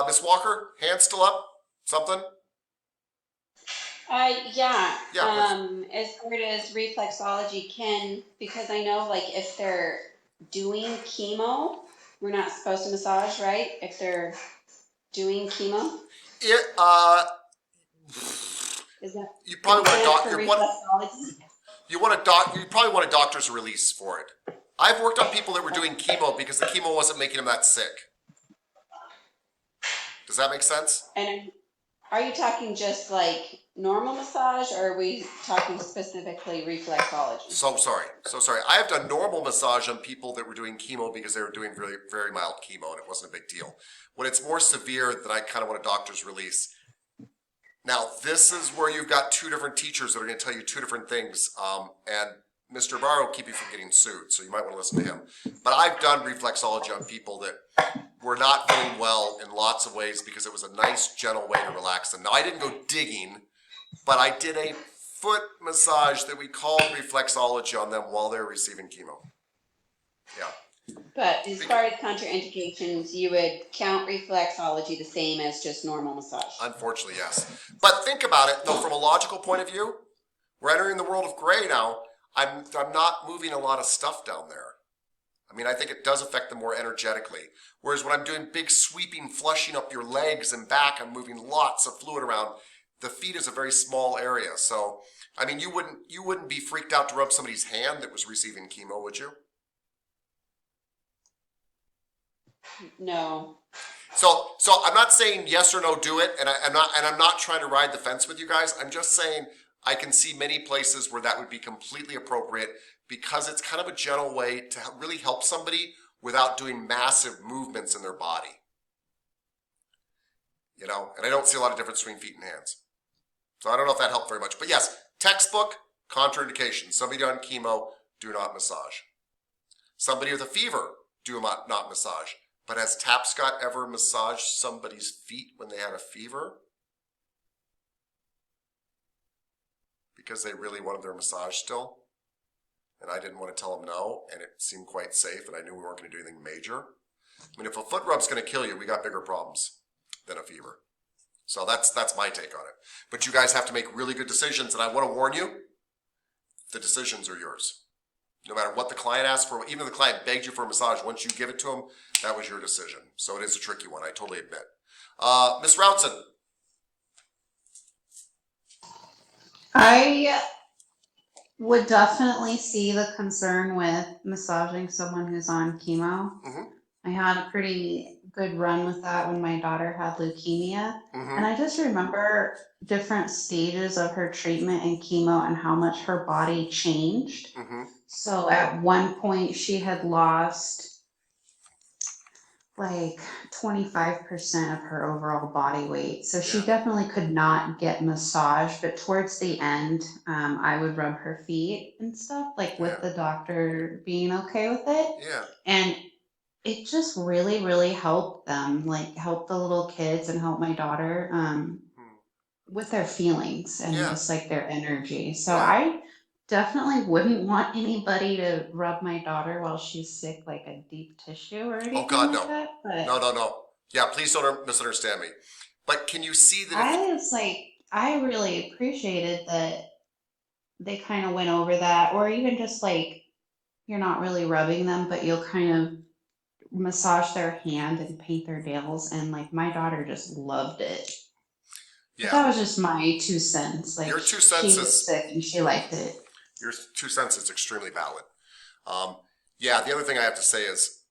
Miss Walker, hand still up? Something? Yeah. Yeah, As far as reflexology, because I know, like, if they're doing chemo, we're not supposed to massage, right? If they're doing chemo, is that you probably want for a reflexology? you probably want a doctor's release for it. I've worked on people that were doing chemo because the chemo wasn't making them that sick. Does that make sense? And are you talking just like normal massage, or are we talking specifically reflexology? So sorry. I have done normal massage on people that were doing chemo because they were doing very, very mild chemo and it wasn't a big deal. When it's more severe, then I kind of want a doctor's release. Now, this is where you've got two different teachers that are going to tell you two different things. And Mr. Barr will keep you from getting sued, so you might want to listen to him. But I've done reflexology on people that were not feeling well in lots of ways because it was a nice, gentle way to relax them. Now, I didn't go digging, but I did a foot massage that we called reflexology on them while they were receiving chemo. Yeah. But as far as contraindications, you would count reflexology the same as just normal massage? Unfortunately, yes. But think about it, though, from a logical point of view. We're entering the world of gray now. I'm not moving a lot of stuff down there. I mean, I think it does affect them more energetically. Whereas when I'm doing big sweeping, flushing up your legs and back, I'm moving lots of fluid around. The feet is a very small area. So, I mean, you wouldn't be freaked out to rub somebody's hand that was receiving chemo, would you? No. So I'm not saying yes or no, do it, and I'm not trying to ride the fence with you guys. I'm just saying I can see many places where that would be completely appropriate because it's kind of a gentle way to really help somebody without doing massive movements in their body. And I don't see a lot of difference between feet and hands. So I don't know if that helped very much. But yes, textbook, contraindication. Somebody on chemo, do not massage. Somebody with a fever, do not massage. But has Tapscott ever massaged somebody's feet when they had a fever? Because they really wanted their massage still? And I didn't want to tell them no, and it seemed quite safe, and I knew we weren't going to do anything major. I mean, if a foot rub's going to kill you, we got bigger problems than a fever. So that's my take on it. But you guys have to make really good decisions, and I want to warn you, the decisions are yours. No matter what the client asks for, even if the client begged you for a massage, once you give it to them, that was your decision. So it is a tricky one, I totally admit. Ms. Routson. I would definitely see the concern with massaging someone who's on chemo. Mm-hmm. I had a pretty good run with that when my daughter had leukemia. Mm-hmm. And I just remember different stages of her treatment and chemo and how much her body changed. Mm-hmm. So at one point she had lost like 25% of her overall body weight. So she Yeah. definitely could not get massage, but towards the end, I would rub her feet and stuff, like with the doctor being okay with it. Yeah. And it just really, really helped them, like help the little kids and help my daughter with their feelings and Yeah. just like their energy. So Yeah. I definitely wouldn't want anybody to rub my daughter while she's sick, like a deep tissue or anything Oh God, like no. that. But No. Yeah, please don't misunderstand me. But can you see that if I was like, I really appreciated that they kind of went over that, or even just like you're not really rubbing them, but you'll kind of massage their hand and paint their nails. And like my daughter just loved it. But that was just my 2 cents. Like your 2 she cents was is sick and she liked it. your 2 cents is extremely valid. Yeah, the other thing I have to say is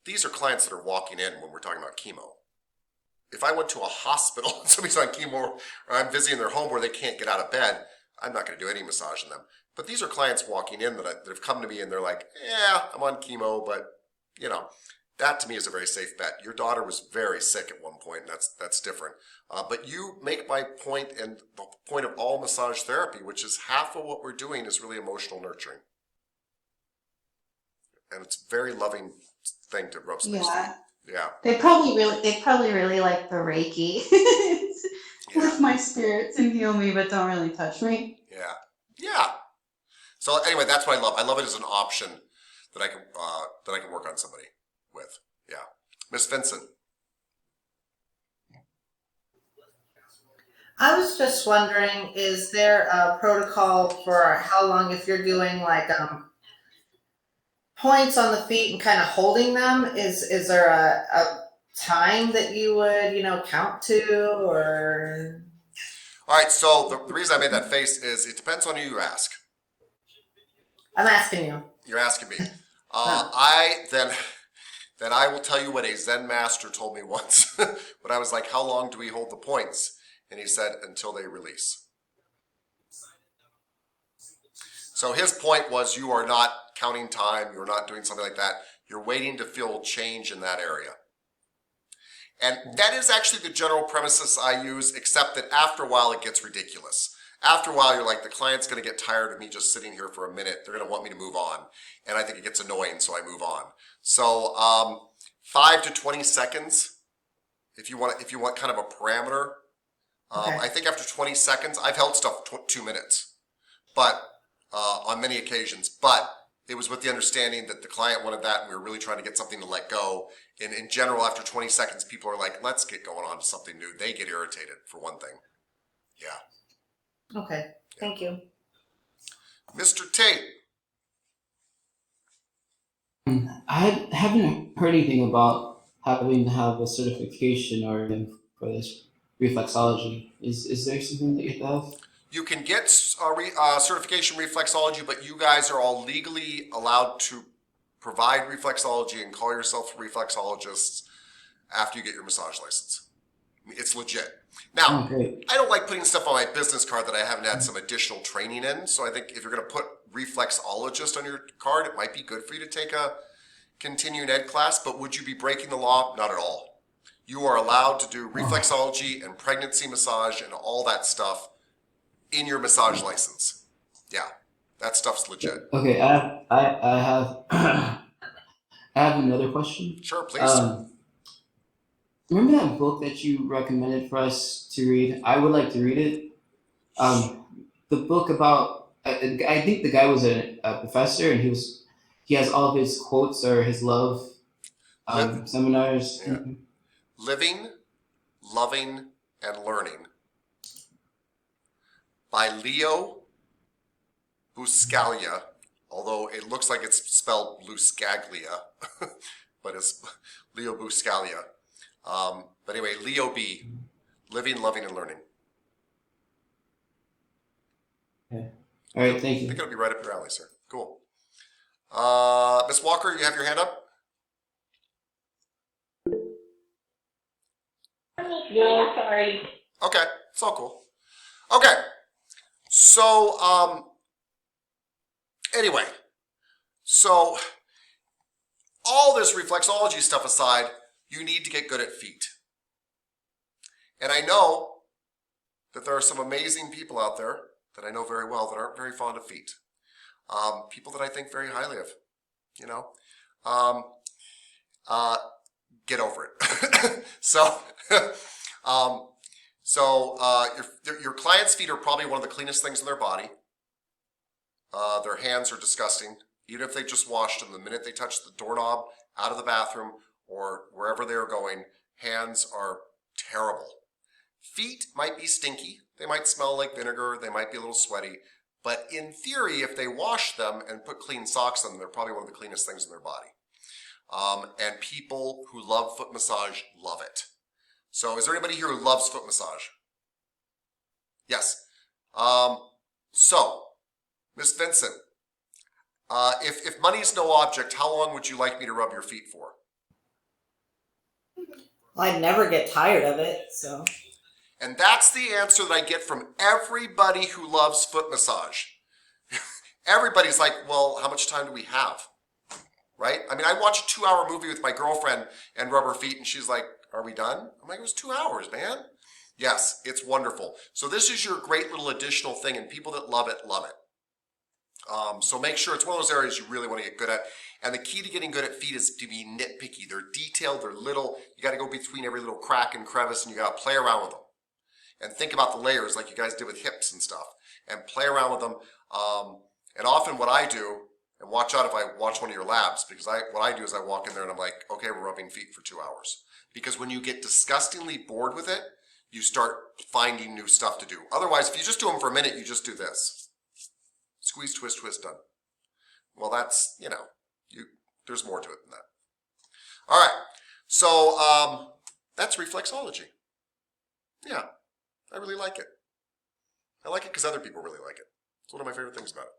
these are clients that are walking in when we're talking about chemo. If I went to a hospital and somebody's on chemo or I'm visiting their home where they can't get out of bed, I'm not going to do any massage on them. But these are clients walking in that have come to me and they're like, yeah, I'm on chemo, but you know, that to me is a very safe bet. Your daughter was very sick at one point, and that's different. But you make my point and the point of all massage therapy, which is half of what we're doing is really emotional nurturing. And it's a very loving thing to rub somebody's feet. Yeah. They probably really like the Reiki. Lift my spirits and heal me, but don't really touch me. Yeah. Yeah. So anyway, that's what I love. I love it as an option that I can work on somebody with. Yeah. Miss Vincent. I was just wondering, is there a protocol for how long, if you're doing like points on the feet and kind of holding them, is there a time that you would, count to, or? All right, so the reason I made that face is it depends on who you ask. I'm asking you. You're asking me. Then I will tell you what a Zen master told me once. When I was like, how long do we hold the points? And he said, until they release. So his point was you are not counting time, you're not doing something like that. You're waiting to feel change in that area. And that is actually the general premises I use, except that after a while it gets ridiculous. After a while you're like, the client's going to get tired of me just sitting here for a minute. They're going to want me to move on. And I think it gets annoying, so I move on. So 5 to 20 seconds, if you want kind of a parameter. Okay. I think after 20 seconds, I've held stuff 2 minutes, but on many occasions. But it was with the understanding that the client wanted that, and we were really trying to get something to let go. And in general, after 20 seconds, people are like, let's get going on to something new. They get irritated, for one thing. Yeah. Okay, thank you. Mr. Tate. I haven't heard anything about having to have a certification or anything for this reflexology. Is there something that you have? You can get certification reflexology, but you guys are all legally allowed to provide reflexology and call yourself reflexologists after you get your massage license. It's legit. Now, I don't like putting stuff on my business card that I haven't had some additional training in. So I think if you're going to put reflexologist on your card, it might be good for you to take a continuing ed class. But would you be breaking the law? Not at all. You are allowed to do reflexology and pregnancy massage and all that stuff in your massage license. Yeah, that stuff's legit. Okay, I have I have another question. Sure, please. Remember that book that you recommended for us to read? I would like to read it. The book about I think the guy was a professor, and he has all of his quotes or his love seminars. Yeah. Living, Loving, and Learning by Leo Buscaglia, although it looks like it's spelled Luscaglia, but it's Leo Buscaglia. But anyway, Leo B, Living, Loving, and Learning. Okay. All right, thank you. I think it'll be right up your alley, sir. Cool. Ms. Walker, you have your hand up? No, sorry. Okay, it's all cool. Okay, so anyway, so all this reflexology stuff aside, you need to get good at feet. And I know that there are some amazing people out there that I know very well that aren't very fond of feet. People that I think very highly of, you know. Get over it. Your client's feet are probably one of the cleanest things in their body. Their hands are disgusting. Even if they just washed them, the minute they touch the doorknob out of the bathroom or wherever they're going, hands are terrible. Feet might be stinky. They might smell like vinegar. They might be a little sweaty. But in theory, if they wash them and put clean socks on them, they're probably one of the cleanest things in their body. And people who love foot massage love it. So is there anybody here who loves foot massage? Yes. So, Miss Vincent, if money is no object, how long would you like me to rub your feet for? Well, I'd never get tired of it, so. And that's the answer that I get from everybody who loves foot massage. Everybody's like, well, how much time do we have? Right? I mean, I watch a 2-hour movie with my girlfriend and rub her feet, and she's like, are we done? I'm like, it was 2 hours, man. Yes, it's wonderful. So this is your great little additional thing, and people that love it, love it. So make sure it's one of those areas you really want to get good at. And the key to getting good at feet is to be nitpicky. They're detailed, they're little. You got to go between every little crack and crevice, and you got to play around with them. And think about the layers like you guys did with hips and stuff. And play around with them. And often what I do, and watch out if I watch one of your labs, because what I do is I walk in there and I'm like, okay, we're rubbing feet for 2 hours. Because when you get disgustingly bored with it, you start finding new stuff to do. Otherwise, if you just do them for a minute, you just do this. Squeeze, twist, twist, done. Well, that's, there's more to it than that. All right, so that's reflexology. Yeah, I really like it. I like it because other people really like it. It's one of my favorite things about it.